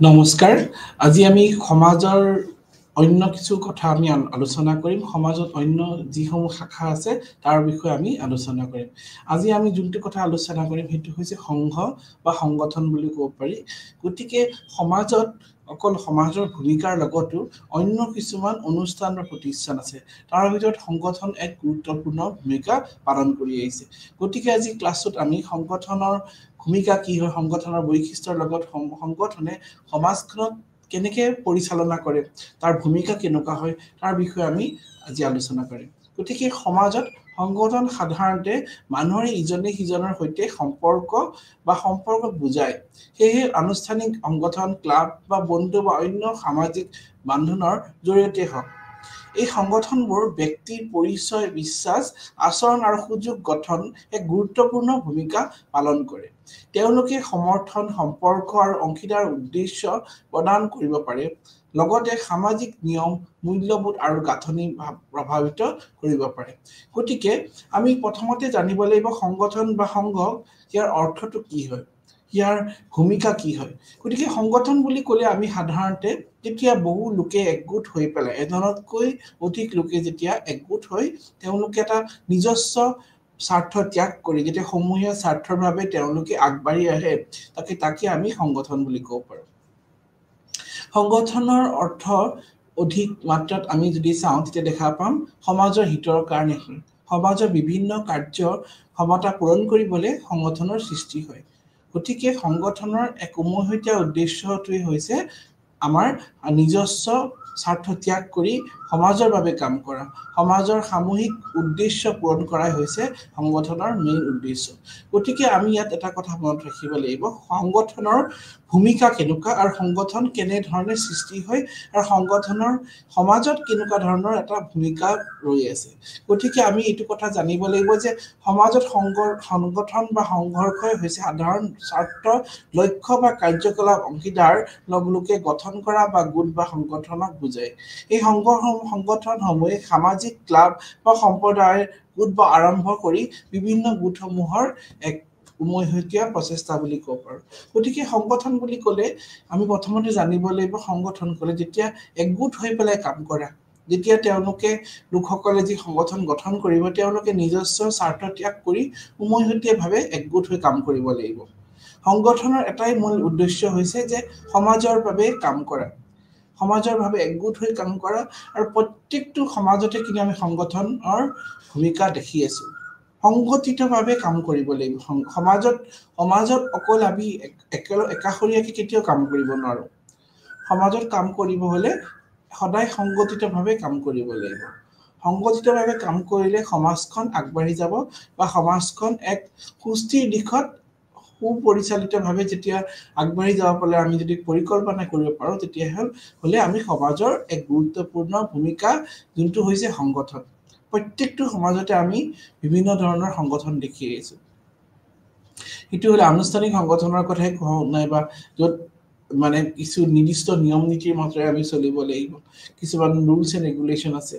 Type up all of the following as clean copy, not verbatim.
নমস্কাৰ আজি আমি সমাজৰ অন্য কিছু কথা আমি আলোচনা কৰিম সমাজত অন্য যিসমূহ শাখা আছে তাৰ বিষয়ে আমি আলোচনা কৰিম আজি আমি যোনটো কথা আলোচনা কৰিম সেইটো হৈছে সংঘ বা সংগঠন বুলি ক'ব পাৰি গতিকে সমাজত অকল সমাজৰ ভূমিকাৰ লগতো অন্য কিছুমান অনুষ্ঠান বা প্ৰতিষ্ঠান আছে তাৰ ভিতৰত সংগঠন এক গুৰুত্বপূৰ্ণ ভূমিকা পালন কৰি আহিছে গতিকে আজি ক্লাছত আমি সংগঠনৰ ভূমিকা কি হয় সংগঠনৰ বৈশিষ্ট্যৰ লগত সংগঠনে সমাজখনত কেনেকৈ পৰিচালনা কৰে তাৰ ভূমিকা কেনেকুৱা হয় তাৰ বিষয়ে আমি আজি আলোচনা কৰিম গতিকে সমাজত সংগঠন সাধাৰণতে মানুহৰ ইজনে সিজনৰ সৈতে সম্পৰ্ক বুজায় সেয়ে আনুষ্ঠানিক সংগঠন ক্লাব বা বন্ধু বা অন্য সামাজিক বান্ধোনৰ জৰিয়তে হয় এই সংগঠনবোৰ ব্যক্তিৰ পৰিচয় বিশ্বাস আচৰণ আৰু সুযোগ গঠন এক গুৰুত্বপূৰ্ণ ভূমিকা পালন কৰে তেওঁলোকে সমৰ্থন সম্পৰ্ক আৰু অংশীদাৰ উদ্দেশ্য প্ৰদান কৰিব পাৰে লগতে সামাজিক নিয়ম মূল্যবোধ আৰু গাঁথনি প্ৰভাৱিত কৰিব পাৰে গতিকে আমি প্ৰথমতে জানিব লাগিব সংগঠন বা সংঘ ইয়াৰ অৰ্থটো কি হয় ইয়াৰ ভূমিকা কি হয় গতিকে সংগঠন বুলি ক'লে আমি সাধাৰণতে যেতিয়া বহু লোকে একগোট হৈ পেলাই এজনতকৈ অধিক লোকে যেতিয়া একগোট হৈ তেওঁলোকে এটা নিজস্ব স্বাৰ্থ ত্যাগ কৰি যেতিয়া সমূহীয়া স্বাৰ্থৰ বাবে তেওঁলোকে আগবাঢ়ি আহে তাকে আমি সংগঠন বুলি ক'ব পাৰোঁ সংগঠনৰ অৰ্থ অধিক মাত্ৰাত আমি যদি চাওঁ তেতিয়া দেখা পাম সমাজৰ হিতৰ কাৰণে সমাজৰ বিভিন্ন কাৰ্য ক্ষমতা পূৰণ কৰিবলৈ সংগঠনৰ সৃষ্টি হয় গতিকে সংগঠনৰ এক উমৈহতীয়া উদ্দেশ্যটোৱে হৈছে আমাৰ নিজস্ব স্বাৰ্থ ত্যাগ কৰি সমাজৰ বাবে কাম কৰা সমাজৰ সামূহিক উদ্দেশ্য পূৰণ কৰাই হৈছে সংগঠনৰ মেইন উদ্দেশ্য গতিকে আমি ইয়াত এটা কথা মনত ৰাখিব লাগিব সংগঠনৰ ভূমিকা কেনেকুৱা আৰু সংগঠন কেনে ধৰণে সৃষ্টি হয় আৰু সংগঠনৰ সমাজত কেনেকুৱা ধৰণৰ এটা ভূমিকা ৰৈ আছে গতিকে আমি এইটো কথা জানিব লাগিব যে সমাজত সংগঠন বা সংঘৰ্ষই হৈছে সাধাৰণ স্বাৰ্থ লক্ষ্য বা কাৰ্যকলাপ অংশীদাৰ লোকে গঠন কৰা বা গোট বা সংগঠনক বুজায় এই সংগঠনসমূহে সামাজিক ক্লাব বা সম্প্ৰদায়ৰ গোট বা আৰম্ভ কৰি বিভিন্ন গোটসমূহৰ এক উমৈহতীয়া প্ৰচেষ্টা বুলি ক'ব পাৰোঁ গতিকে সংগঠন বুলি ক'লে আমি প্ৰথমতে জানিব লাগিব সংগঠন ক'লে যেতিয়া একগোট হৈ পেলাই কাম কৰা যেতিয়া তেওঁলোকে লোকসকলে যি সংগঠন গঠন কৰিব তেওঁলোকে নিজস্ব স্বাৰ্থ ত্যাগ কৰি উমৈহতীয়াভাৱে একগোট হৈ কাম কৰিব লাগিব সংগঠনৰ এটাই মূল উদ্দেশ্য হৈছে যে সমাজৰ বাবে কাম কৰা সমাজৰ বাবে একগোট হৈ কাম কৰা আৰু প্ৰত্যেকটো সমাজতে কিন্তু আমি সংগঠনৰ ভূমিকা দেখি আছো সংগঠিতভাৱে কাম কৰিব লাগিব সমাজত অকল আমি একাষৰীয়াকৈ কেতিয়াও কাম কৰিব নোৱাৰো সমাজত কাম কৰিব হলে সদায় সংগঠিতভাৱে কাম কৰিব লাগিব সংগঠিতভাৱে কাম কৰিলে সমাজখন আগবাঢ়ি যাব বা সমাজখন এক সুস্থিৰ দিশত সুপৰিচালিতভাৱে যেতিয়া আগবাঢ়ি যাব পালে আমি যদি পৰিকল্পনা কৰিব পাৰোঁ তেতিয়া হলে আমি সমাজৰ এক গুৰুত্বপূৰ্ণ ভূমিকা যোনটো হৈছে সংগঠন প্ৰত্যেকটো সমাজতে আমি বিভিন্ন ধৰণৰ সংগঠন দেখি আহিছো সেইটো হলে আনুষ্ঠানিক সংগঠনৰ কথাই কওঁ নাইবা য'ত মানে কিছু নিৰ্দিষ্ট নিয়ম নীতিৰ মতেৰে আমি চলিব লাগিব কিছুমান ৰুলছ এণ্ড ৰেগুলেশ্যন আছে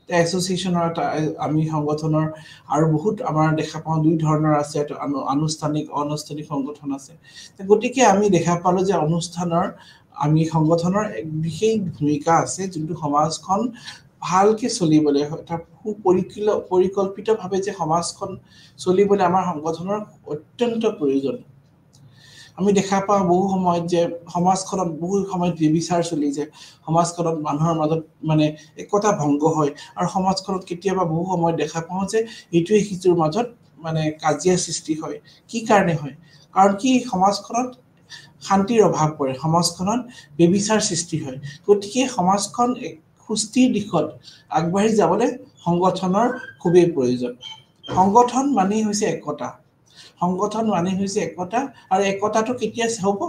এছ'চিয়েশ্যনৰ এটা আমি সংগঠনৰ আৰু বহুত আমাৰ দেখা পাওঁ দুই ধৰণৰ আছে আনুষ্ঠানিক অনানুষ্ঠানিক সংগঠন আছে গতিকে আমি দেখা পালোঁ যে আমি সংগঠনৰ এক বিশেষ ভূমিকা আছে যোনটো সমাজখন ভালকে চলিবলৈ এটা পৰিকল্পিতভাৱে যে সমাজখন চলিবলৈ আমাৰ সংগঠনৰ অত্যন্ত প্ৰয়োজন আমি দেখা পাওঁ বহু সময়ত যে সমাজখনত বহু সময়ত বিবিচাৰ চলি যায় সমাজখনত মানুহৰ মাজত মানে একতা ভংগ হয় আৰু সমাজখনত কেতিয়াবা বহু সময়ত দেখা পাওঁ যে ইটোৱে সিটোৰ মাজত মানে কাজিয়া সৃষ্টি হয় কি কাৰণে হয় কাৰণ কি সমাজখনত শান্তিৰ অভাৱ পৰে সমাজখনত বিবিচাৰ সৃষ্টি হয় গতিকে সমাজখন সুস্থিৰ দিশত আগবাঢ়ি যাবলৈ সংগঠনৰ খুবেই প্ৰয়োজন সংগঠন মানেই হৈছে একতা সংগঠন মানে হৈছে একতা আৰু একতাটো কেতিয়া হ'ব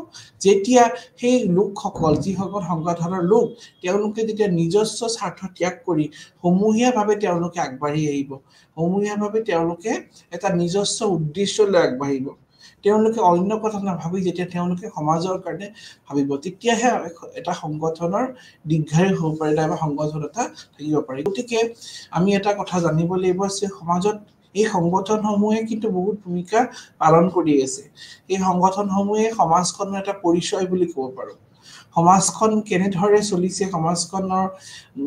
যেতিয়া সেই লোকসকল যিসকল সংগঠনৰ লোক তেওঁলোকে যেতিয়া নিজস্ব স্বাৰ্থ ত্যাগ কৰি সমূহীয়াভাৱে তেওঁলোকে আগবাঢ়ি আহিব সমূহীয়াভাৱে তেওঁলোকে এটা নিজস্ব উদ্দেশ্যলৈ আগবাঢ়িব তেওঁলোকে অন্য কথা নাভাবি যেতিয়া তেওঁলোকে সমাজৰ কাৰণে ভাবিব তেতিয়াহে এটা সংগঠনৰ দীৰ্ঘায়ু হ'ব পাৰে নাইবা সংগঠন এটা থাকিব পাৰে গতিকে আমি এটা কথা জানিব লাগিব যে সমাজত এই সংগঠনসমূহে কিন্তু বহুত ভূমিকা পালন কৰি আছে এই সংগঠনসমূহে সমাজখনৰ এটা পৰিচয় বুলি ক'ব পাৰোঁ সমাজখন কেনেধৰণে চলিছে, সমাজখনৰ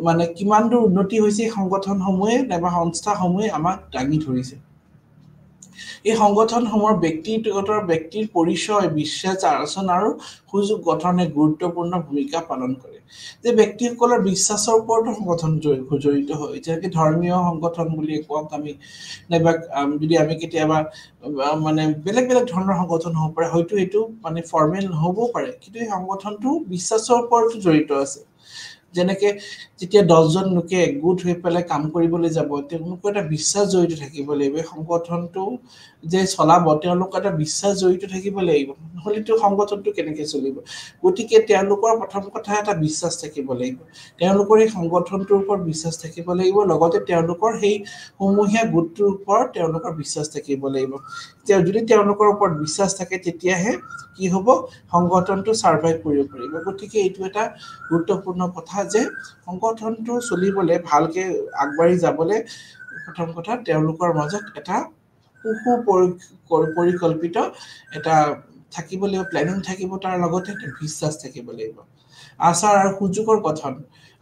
মানে কিমান দূৰ উন্নতি হৈছে, সংগঠনসমূহে নাইবা সংস্থাসমূহে আমাক দাঙি ধৰিছে। এই সংগঠনসমূহৰ ব্যক্তিৰ পৰিচয়, বিশ্বাস, আলোচনা আৰু সুযোগ গঠনে গুৰুত্বপূৰ্ণ ভূমিকা পালন কৰে। যে ব্যক্তিসকলৰ বিশ্বাসৰ ওপৰতো সংগঠন জড়িত হয়, যেনেকৈ ধৰ্মীয় সংগঠন বুলি কওক আমি, নাইবা যদি আমি কেতিয়াবা মানে বেলেগ বেলেগ ধৰণৰ সংগঠন হ'ব পাৰে, হয়তো এইটো মানে ফৰ্মেল নহ'বও পাৰে, কিন্তু এই সংগঠনটো বিশ্বাসৰ ওপৰতো জড়িত আছে। যেনেকে যেতিয়া 10জন লোকে একগোট হৈ পেলাই কাম কৰিবলৈ যাব, তেওঁলোকৰ এটা বিশ্বাস জড়িত থাকিব লাগিব। এই সংগঠনটো যে চলাব, তেওঁলোকৰ এটা বিশ্বাস জড়িত থাকিব লাগিব, নহ'লেতো সংগঠনটো কেনেকে চলিব। গতিকে তেওঁলোকৰ প্ৰথম কথা এটা বিশ্বাস থাকিব লাগিব, তেওঁলোকৰ এই সংগঠনটোৰ ওপৰত বিশ্বাস থাকিব লাগিব, লগতে তেওঁলোকৰ সেই সমূহীয়া গোটটোৰ ওপৰত তেওঁলোকৰ বিশ্বাস থাকিব লাগিব। যদি তেওঁলোকৰ ওপৰত বিশ্বাস থাকে, তেতিয়াহে কি হ'ব, সংগঠনটো ছাৰ্ভাইভ কৰিব পাৰিব। গতিকে এইটো এটা গুৰুত্বপূৰ্ণ কথা যে সংগঠনটো চলিবলৈ, ভালকে আগবাঢ়ি যাবলৈ প্ৰথম কথা তেওঁলোকৰ মাজত এটা পৰিকল্পিত এটা থাকিব লাগিব, প্লেনিং থাকিব, তাৰ লগতে এটা বিশ্বাস থাকিব লাগিব, আচাৰ আৰু সুযোগৰ গঠন।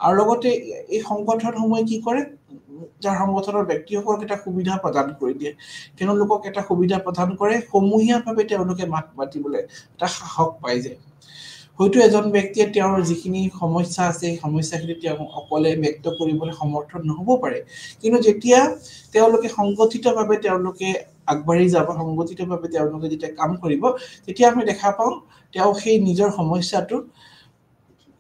আৰু লগতে এই সংগঠনসমূহে কি কৰে, যাৰ সংগঠনৰ ব্যক্তিসকলক এটা সুবিধা প্ৰদান কৰি দিয়ে, তেওঁলোকক এটা সুবিধা প্ৰদান কৰে, সমূহীয়াভাৱে তেওঁলোকে মাত মাতিবলৈ এটা সাহস পাই যায়। হয়তো এজন ব্যক্তিয়ে তেওঁৰ যিখিনি সমস্যা আছে, সেই সমস্যাখিনি তেওঁ অকলে ব্যক্ত কৰিবলৈ সমৰ্থন নহ'ব পাৰে, কিন্তু যেতিয়া তেওঁলোকে সংগঠিতভাৱে তেওঁলোকে আগবাঢ়ি যাব, সংগঠিতভাৱে তেওঁলোকে যেতিয়া কাম কৰিব, তেতিয়া আমি দেখা পাওঁ তেওঁ সেই নিজৰ সমস্যাটো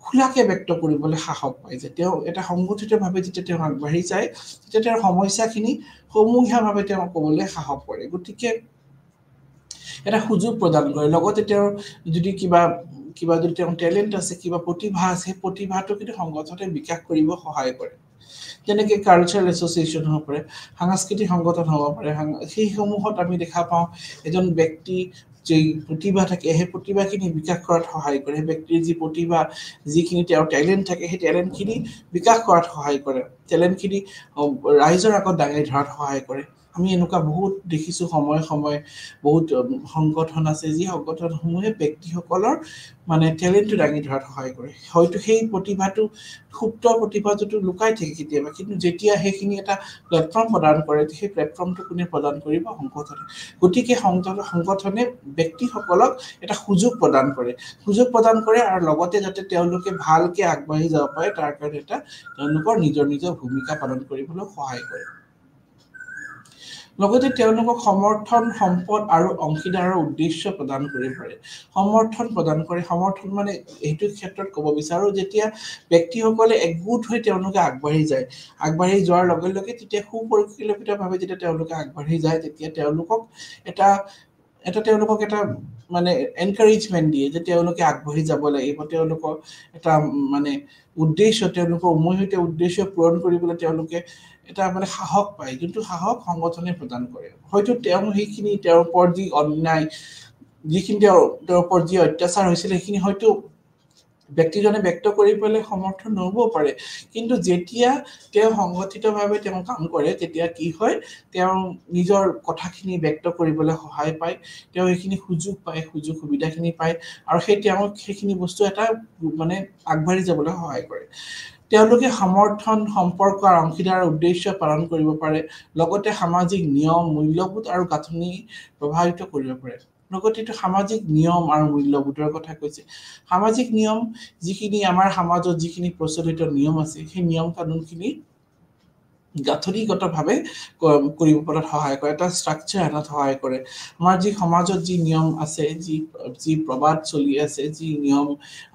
খোলাকে ব্যক্ত কৰিবলৈ সাহস পায়। যে তেওঁ এটা সংগঠিতভাৱে যেতিয়া তেওঁ আগবাঢ়ি যায়, তেতিয়া তেওঁৰ সমস্যাখিনি সমূহীয়াভাৱে তেওঁ ক'বলৈ সাহস কৰে। গতিকে এটা সুযোগ প্ৰদান কৰে, লগতে তেওঁৰ যদি কিবা যদি তেওঁৰ টেলেণ্ট আছে, কিবা প্ৰতিভা আছে, সেই প্ৰতিভাটো কিন্তু সংগঠনে বিকাশ কৰিব সহায় কৰে। যেনেকৈ কালচাৰেল এছ'চিয়েশ্যন হ'ব পাৰে, সাংস্কৃতিক সংগঠন হ'ব পাৰে, সেইসমূহত আমি দেখা পাওঁ এজন ব্যক্তি যি প্ৰতিভা থাকে, সেই প্ৰতিভাখিনি বিকাশ কৰাত সহায় কৰে। সেই ব্যক্তিৰ যি প্ৰতিভা, যিখিনি তেওঁৰ টেলেণ্ট থাকে, সেই টেলেণ্টখিনি বিকাশ কৰাত সহায় কৰে, টেলেণ্টখিনি ৰাইজৰ আগত দাঙি ধৰাত সহায় কৰে। আমি এনেকুৱা বহুত দেখিছোঁ, সময়ে সময়ে বহুত সংগঠন আছে, যি সংগঠনসমূহে ব্যক্তিসকলৰ মানে টেলেণ্টটো দাঙি ধৰাত সহায় কৰে। হয়তো সেই প্ৰতিভাটো, সুপ্ত প্ৰতিভাটো লুকাই থাকে কেতিয়াবা, কিন্তু যেতিয়া সেইখিনি এটা প্লেটফৰ্ম প্ৰদান কৰে, সেই প্লেটফৰ্মটো কোনে প্ৰদান কৰিব, সংগঠনে। গতিকে সংগঠনে ব্যক্তিসকলক এটা সুযোগ প্ৰদান কৰে, আৰু লগতে যাতে তেওঁলোকে ভালকে আগবাঢ়ি যাব পাৰে, তাৰ কাৰণে এটা তেওঁলোকৰ নিজৰ ভূমিকা পালন কৰিবলৈ সহায় কৰে। লগতে তেওঁলোকক সমৰ্থন, সম্পদ আৰু অংশীদাৰৰ উদ্দেশ্য প্ৰদান কৰিব পাৰে। সমৰ্থন মানে এইটো ক্ষেত্ৰত ক'ব বিচাৰো, যেতিয়া ব্যক্তিসকলে একগোট হৈ তেওঁলোকে আগবাঢ়ি যায়, আগবাঢ়ি যোৱাৰ লগে লগে তেতিয়া সুপৰিকল্পিতভাৱে যেতিয়া তেওঁলোকে আগবাঢ়ি যায়, তেতিয়া তেওঁলোকক এটা মানে এনকাৰেজমেণ্ট দিয়ে যে তেওঁলোকে আগবাঢ়ি যাব লাগিব, তেওঁলোকৰ এটা মানে উদ্দেশ্য, তেওঁলোকৰ উমৈহতীয়া উদ্দেশ্য পূৰণ কৰিবলৈ তেওঁলোকে এটা মানে সাহস পায়, যোনটো সাহস সংগঠনে প্ৰদান কৰে। হয়তো সেইখিনি তেওঁৰ ওপৰত যি অন্যায়, যিখিনি তেওঁৰ ওপৰত যি অত্যাচাৰ হৈছিল, সেইখিনি হয়তো ব্যক্তিজনে ব্যক্ত কৰিবলৈ সমৰ্থন নহ'বও পাৰে, কিন্তু যেতিয়া তেওঁ সংগঠিতভাৱে তেওঁ কাম কৰে, তেতিয়া কি হয়, তেওঁ নিজৰ কথাখিনি ব্যক্ত কৰিবলৈ সহায় পায়, তেওঁ সেইখিনি সুযোগ পায়, সুবিধাখিনি পায়, আৰু সেইখিনি বস্তু এটা মানে আগবাঢ়ি যাবলৈ সহায় কৰে। তেওঁলোকে সমৰ্থন, সম্পৰ্ক আৰু অংশীদাৰৰ উদ্দেশ্য পালন কৰিব পাৰে, লগতে সামাজিক নিয়ম, মূল্যবোধ আৰু গাঁথনি প্ৰভাৱিত কৰিব পাৰে। লগতে এইটো সামাজিক নিয়ম আৰু মূল্যবোধৰ কথা কৈছে। সামাজিক নিয়ম, যিখিনি আমাৰ সমাজত যিখিনি প্ৰচলিত নিয়ম আছে, সেই নিয়ম কানুনখিনি গাঁথনিগতভাৱে কৰিব পৰাত সহায় কৰে, এটা ষ্ট্ৰাকচাৰ এটাত সহায় কৰে। আমাৰ যি সমাজত যি নিয়ম আছে, যি প্ৰবাদ চলি আছে, যি নিয়ম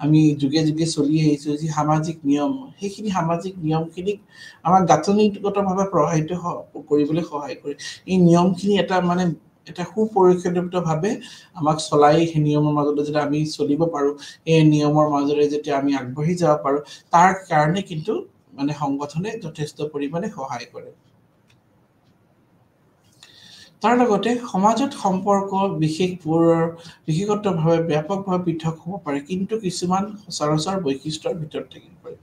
আমি যুগে যুগে চলি আহিছোঁ, যি সামাজিক নিয়ম, সেইখিনি সামাজিক নিয়মখিনিক আমাক গাঁথনিগতভাৱে প্ৰভাৱিত কৰিবলৈ সহায় কৰে। এই নিয়মখিনি এটা সুপৰিকল্পিতভাৱে আমাক চলাই, সেই নিয়মৰ মাজতে যেতিয়া আমি চলিব পাৰোঁ, এই নিয়মৰ মাজেৰে যেতিয়া আমি আগবাঢ়ি যাব পাৰোঁ, তাৰ কাৰণে কিন্তু মানে সংগঠনে যথেষ্ট পৰিমাণে সহায় কৰে। তাৰ লগতে সমাজত সম্পৰ্ক বিশেষত্বভাৱে ব্যাপকভাৱে পৃথক হ'ব পাৰে, কিন্তু কিছুমান সচৰাচৰ বৈশিষ্ট্যৰ ভিতৰত থাকিব পাৰে।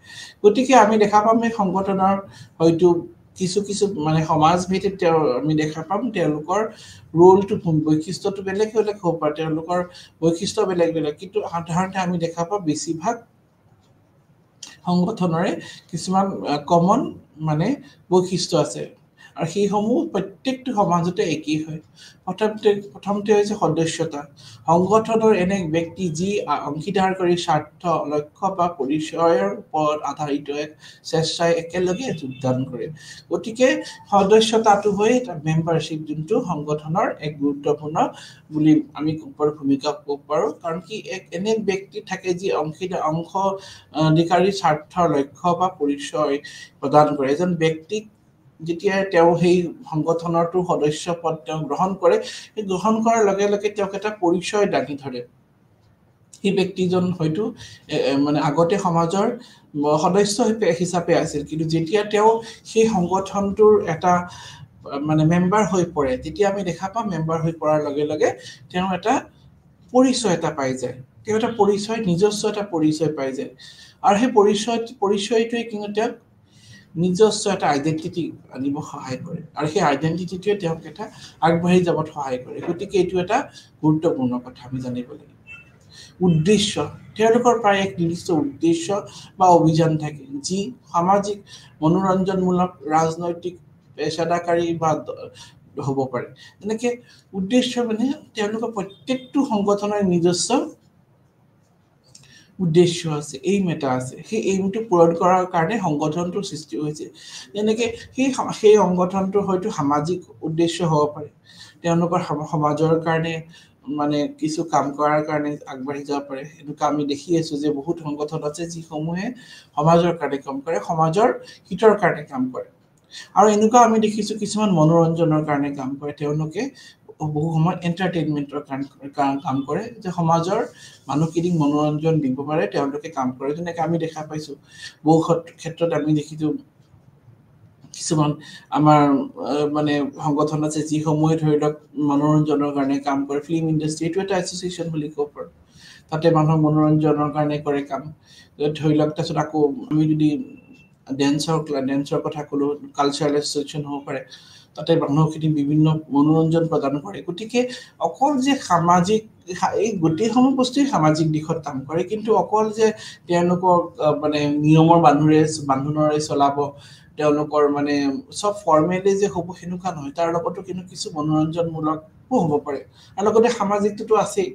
গতিকে আমি দেখা পাম এই সংগঠনৰ হয়তো কিছু কিছু মানে সমাজ ভেদে আমি দেখা পাম তেওঁলোকৰ ৰোলটো বৈশিষ্ট্যটো বেলেগ বেলেগ হ'ব পাৰে তেওঁলোকৰ বৈশিষ্ট্য বেলেগ বেলেগ কিন্তু সাধাৰণতে আমি দেখা পাওঁ বেছিভাগ সংগঠনৰে কিছুমান কমন মানে বৈশিষ্ট্য আছে আৰু সেইসমূহ প্ৰত্যেকটো সমাজতে একেই হয় প্ৰথমতে হৈছে সদস্যতা সংগঠনৰ এনে ব্যক্তি যি অংশীদাৰকাৰী স্বাৰ্থ লক্ষ্য বা পৰিচয়ৰ ওপৰত আধাৰিত এক স্বেচ্ছাই একেলগে যোগদান কৰে গতিকে সদস্যতাটো হৈ মেম্বাৰশ্বিপ যোনটো সংগঠনৰ এক গুৰুত্বপূৰ্ণ বুলি আমি ভূমিকা ক'ব পাৰোঁ কাৰণ কি এক এনে ব্যক্তি থাকে যি অংশ অধিকাৰী স্বাৰ্থৰ লক্ষ্য বা পৰিচয় প্ৰদান কৰে এজন ব্যক্তিক যেতিয়া তেওঁ সেই সংগঠনৰটো সদস্য পদ তেওঁ গ্ৰহণ কৰে সেই গ্ৰহণ কৰাৰ লগে লগে তেওঁক এটা পৰিচয় দাঙি ধৰে সেই ব্যক্তিজন হয়তো মানে আগতে সমাজৰ সদস্য হিচাপে আছিল কিন্তু যেতিয়া তেওঁ সেই সংগঠনটোৰ এটা মানে মেম্বাৰ হৈ পৰে তেতিয়া আমি দেখা পাওঁ মেম্বাৰ হৈ পৰাৰ লগে লগে তেওঁ এটা পৰিচয় এটা পাই যায় তেওঁ এটা পৰিচয় নিজস্ব এটা পৰিচয় পাই যায় আৰু সেই পৰিচয়টোৱে কিন্তু তেওঁক নিজস্ব এটা আইডেন্টিটি আনিব সহায় কৰে আৰু সেই আইডেন্টিটিটোৱে তেওঁক এটা আগবাঢ়ি যাবত সহায় কৰে গতিকে এইটো এটা গুৰুত্বপূৰ্ণ কথা আমি জানিব লাগিব উদ্দেশ্য তেওঁলোকৰ প্ৰায় এক নিৰ্দিষ্ট উদ্দেশ্য বা অভিযান থাকে যি সামাজিক মনোৰঞ্জনমূলক ৰাজনৈতিক পেছাদাৰী বা হ'ব পাৰে এনেকে উদ্দেশ্য মানে তেওঁলোকৰ প্ৰত্যেকটো সংগঠনৰ নিজস্ব উদ্দেশ্য আছে এইম এটা আছে সেই এইমটো পূৰণ কৰাৰ কাৰণে সংগঠনটোৰ সৃষ্টি হৈছে যেনেকে সেই সংগঠনটোৰ হয়তো সামাজিক উদ্দেশ্য হ'ব পাৰে তেওঁলোকৰ সমাজৰ কাৰণে মানে কিছু কাম কৰাৰ কাৰণে আগবাঢ়ি যাব পাৰে এনেকুৱা আমি দেখি আছো যে বহুত সংগঠন আছে যিসমূহে সমাজৰ কাৰণে কাম কৰে সমাজৰ হিতৰ কাৰণে কাম কৰে আৰু এনেকুৱা আমি দেখিছো কিছুমান মনোৰঞ্জনৰ কাৰণে কাম কৰে তেওঁলোকে বহু সময় এন্টাৰটেইনমেন্টৰ কাম কৰে যে সমাজৰ মানুহখিনিক মনোৰঞ্জন দিব পাৰে তেওঁলোকে কাম কৰে যেনেকৈ আমি দেখা পাইছো বহু ক্ষেত্ৰত আমি দেখিছো কিছুমান আমাৰ মানে সংগঠন আছে যিসমূহে ধৰি লওক মনোৰঞ্জনৰ কাৰণে কাম কৰে ফিল্ম ইণ্ডাষ্ট্ৰি এইটো এটা এছ'চিয়েশ্যন বুলি ক'ব পাৰোঁ তাতে মানুহৰ মনোৰঞ্জনৰ কাৰণে কৰে কাম ধৰি লওক তাৰপিছত আকৌ আমি যদি ডেন্সৰ কথা ক'লো কালচাৰেল এছ'চিয়েশ্যন হ'ব পাৰে তাতে মানুহখিনি বিভিন্ন মনোৰঞ্জন প্ৰদান কৰে গতিকে অকল যে সামাজিক এই গোটেইসমূহ বস্তুৱেই সামাজিক দিশত কাম কৰে কিন্তু অকল যে তেওঁলোকক মানে নিয়মৰ বান্ধোনেৰে চলাব তেওঁলোকৰ মানে সব ফৰ্মেলি যে হ'ব সেনেকুৱা নহয় তাৰ লগতো কিন্তু কিছু মনোৰঞ্জনমূলকো হ'ব পাৰে আৰু লগতে সামাজিকটোতো আছেই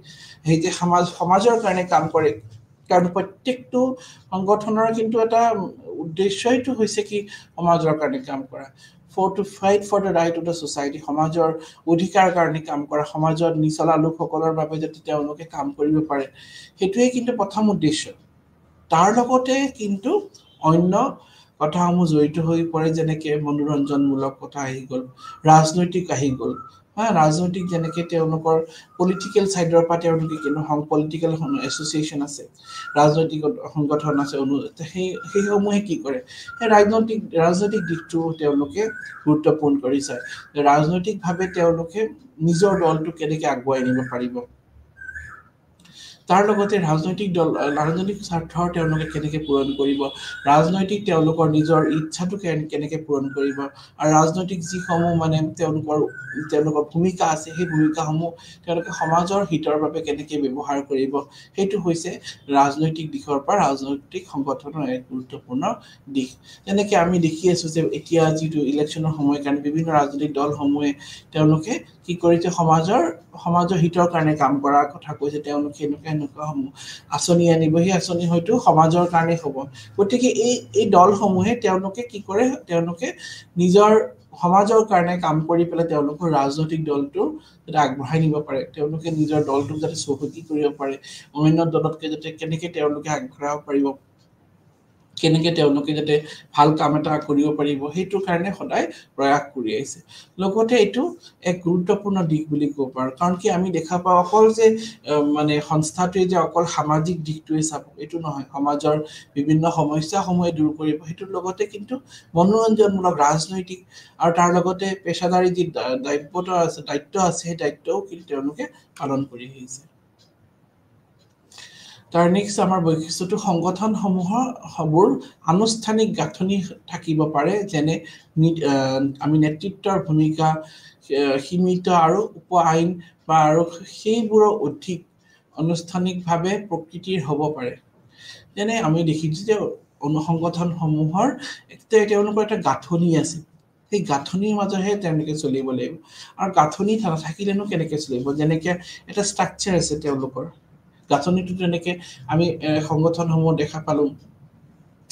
সেই যে সমাজৰ কাৰণে কাম কৰে কাৰণ প্ৰত্যেকটো সংগঠনৰ কিন্তু এটা উদ্দেশ্যইটো হৈছে কি সমাজৰ কাৰণে কাম কৰা to fight for the right of the society সমাজৰ অধিকাৰ কাৰণে কাম কৰা সমাজৰ নিচলা লোকসকলৰ বাবে যাতে তেওঁলোকে কাম কৰিব পাৰে সেইটোৱে কিন্তু প্ৰথম উদ্দেশ্য তাৰ লগতে কিন্তু অন্য কথাসমূহ জড়িত হৈ পৰে যেনেকে মনোৰঞ্জনমূলক কথা আহি গ'ল ৰাজনৈতিক আহি গ'ল ৰাজনৈতিক যেনেকে তেওঁলোকৰ পলিটিকেল সাইডৰ পৰা তেওঁলোকে কিন্তু পলিটিকেল এছ'চিয়েশ্যন আছে ৰাজনৈতিক সংগঠন আছে সেইসমূহে কি কৰে সেই ৰাজনৈতিক দিশটো তেওঁলোকে গুৰুত্বপূৰ্ণ কৰি চায় ৰাজনৈতিকভাৱে তেওঁলোকে নিজৰ দলটো কেনেকৈ আগুৱাই নিব পাৰিব তাৰ লগতে ৰাজনৈতিক স্বাৰ্থৰ তেওঁলোকে কেনেকৈ পূৰণ কৰিব ৰাজনৈতিক তেওঁলোকৰ নিজৰ ইচ্ছাটো কেনেকৈ পূৰণ কৰিব আৰু ৰাজনৈতিক যিসমূহ মানে তেওঁলোকৰ ভূমিকা আছে সেই ভূমিকাসমূহ তেওঁলোকে সমাজৰ হিতৰ বাবে কেনেকৈ ব্যৱহাৰ কৰিব সেইটো হৈছে ৰাজনৈতিক দিশৰ পৰা ৰাজনৈতিক সংগঠনৰ এক গুৰুত্বপূৰ্ণ দিশ যেনেকৈ আমি দেখি আছো যে এতিয়া যিটো ইলেকশ্যনৰ সময়ৰ কাৰণে বিভিন্ন ৰাজনৈতিক দলসমূহে তেওঁলোকে কি কৰিছে সমাজৰ হিতৰ কাৰণে কাম কৰাৰ কথা কৈছে তেওঁলোকে এনেকুৱা সমূহ আঁচনি আনিব সেই আঁচনি হয়তো সমাজৰ কাৰণে হ'ব গতিকে এই দলসমূহে তেওঁলোকে কি কৰে তেওঁলোকে নিজৰ সমাজৰ কাৰণে কাম কৰি পেলাই তেওঁলোকৰ ৰাজনৈতিক দলটো যাতে আগবঢ়াই নিব পাৰে তেওঁলোকে নিজৰ দলটোক যাতে চহকী কৰিব পাৰে অন্য দলতকৈ যাতে কেনেকৈ তেওঁলোকে আগবঢ়াব পাৰিব কেনেকৈ তেওঁলোকে যাতে ভাল কাম এটা কৰিব পাৰিব সেইটো কাৰণে সদায় প্ৰয়াস কৰি আহিছে লগতে এইটো এক গুৰুত্বপূৰ্ণ দিশ বুলি ক'ব পাৰোঁ কাৰণ কি আমি দেখা পাওঁ অকল যে মানে সংস্থাটোৱে যে অকল সামাজিক দিশটোৱে চাব এইটো নহয় সমাজৰ বিভিন্ন সমস্যাসমূহে দূৰ কৰিব সেইটোৰ লগতে কিন্তু মনোৰঞ্জনমূলক ৰাজনৈতিক আৰু তাৰ লগতে পেছাদাৰী যি দায়িত্ব আছে সেই দায়িত্বও কিন্তু তেওঁলোকে পালন কৰি আহিছে তাৰ নেক্সট আমাৰ বৈশিষ্ট্যটো সংগঠনসমূহৰ আনুষ্ঠানিক গাঁথনি থাকিব পাৰে, যেনে আমি নেতৃত্বৰ ভূমিকা সীমিত আৰু উপ আইন বা আৰু সেইবোৰৰ অধিক আনুষ্ঠানিকভাৱে প্ৰকৃতিৰ হ'ব পাৰে। যেনে আমি দেখিছোঁ যে সংগঠনসমূহৰ তেওঁলোকৰ এটা গাঁথনি আছে, সেই গাঁথনিৰ মাজৰহে তেওঁলোকে চলিব লাগিব। আৰু গাঁথনি নাথাকিলেনো কেনেকৈ চলিব? যেনেকে এটা ষ্ট্ৰাকচাৰ আছে তেওঁলোকৰ গাঁথনিটো, তেনেকে আমি সংগঠনসমূহ দেখা পালো,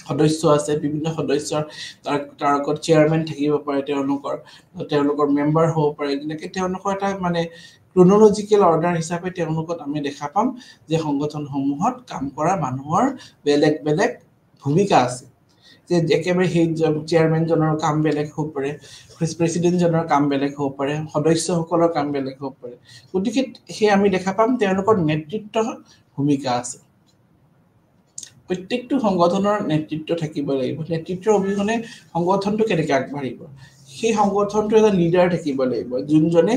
সদস্য আছে, বিভিন্ন সদস্যৰ তাৰ আগত চেয়াৰমেন থাকিব পাৰে, তেওঁলোকৰ মেম্বাৰ হ'ব পাৰে। যেনেকে তেওঁলোকৰ এটা মানে ক্ৰনলজিকেল অৰ্ডাৰ হিচাপে তেওঁলোকত আমি দেখা পাম যে সংগঠনসমূহত কাম কৰা মানুহৰ বেলেগ বেলেগ ভূমিকা আছে। যে একেবাৰে সেই চেয়াৰমেনজনৰ কাম বেলেগ হ'ব পাৰে, ভাইচ প্ৰেচিডেণ্টজনৰ কাম বেলেগ হ'ব পাৰে, সদস্যসকলৰ কাম বেলেগ হ'ব পাৰে। গতিকে সেই আমি দেখা পাম তেওঁলোকৰ নেতৃত্ব ভূমিকা আছে। প্ৰত্যেকটো সংগঠনৰ নেতৃত্ব থাকিব লাগিব। নেতৃত্বৰ অবিহনে সংগঠনটো কেনেকৈ আগবাঢ়িব? সেই সংগঠনটো এটা লিডাৰ থাকিব লাগিব, যোনজনে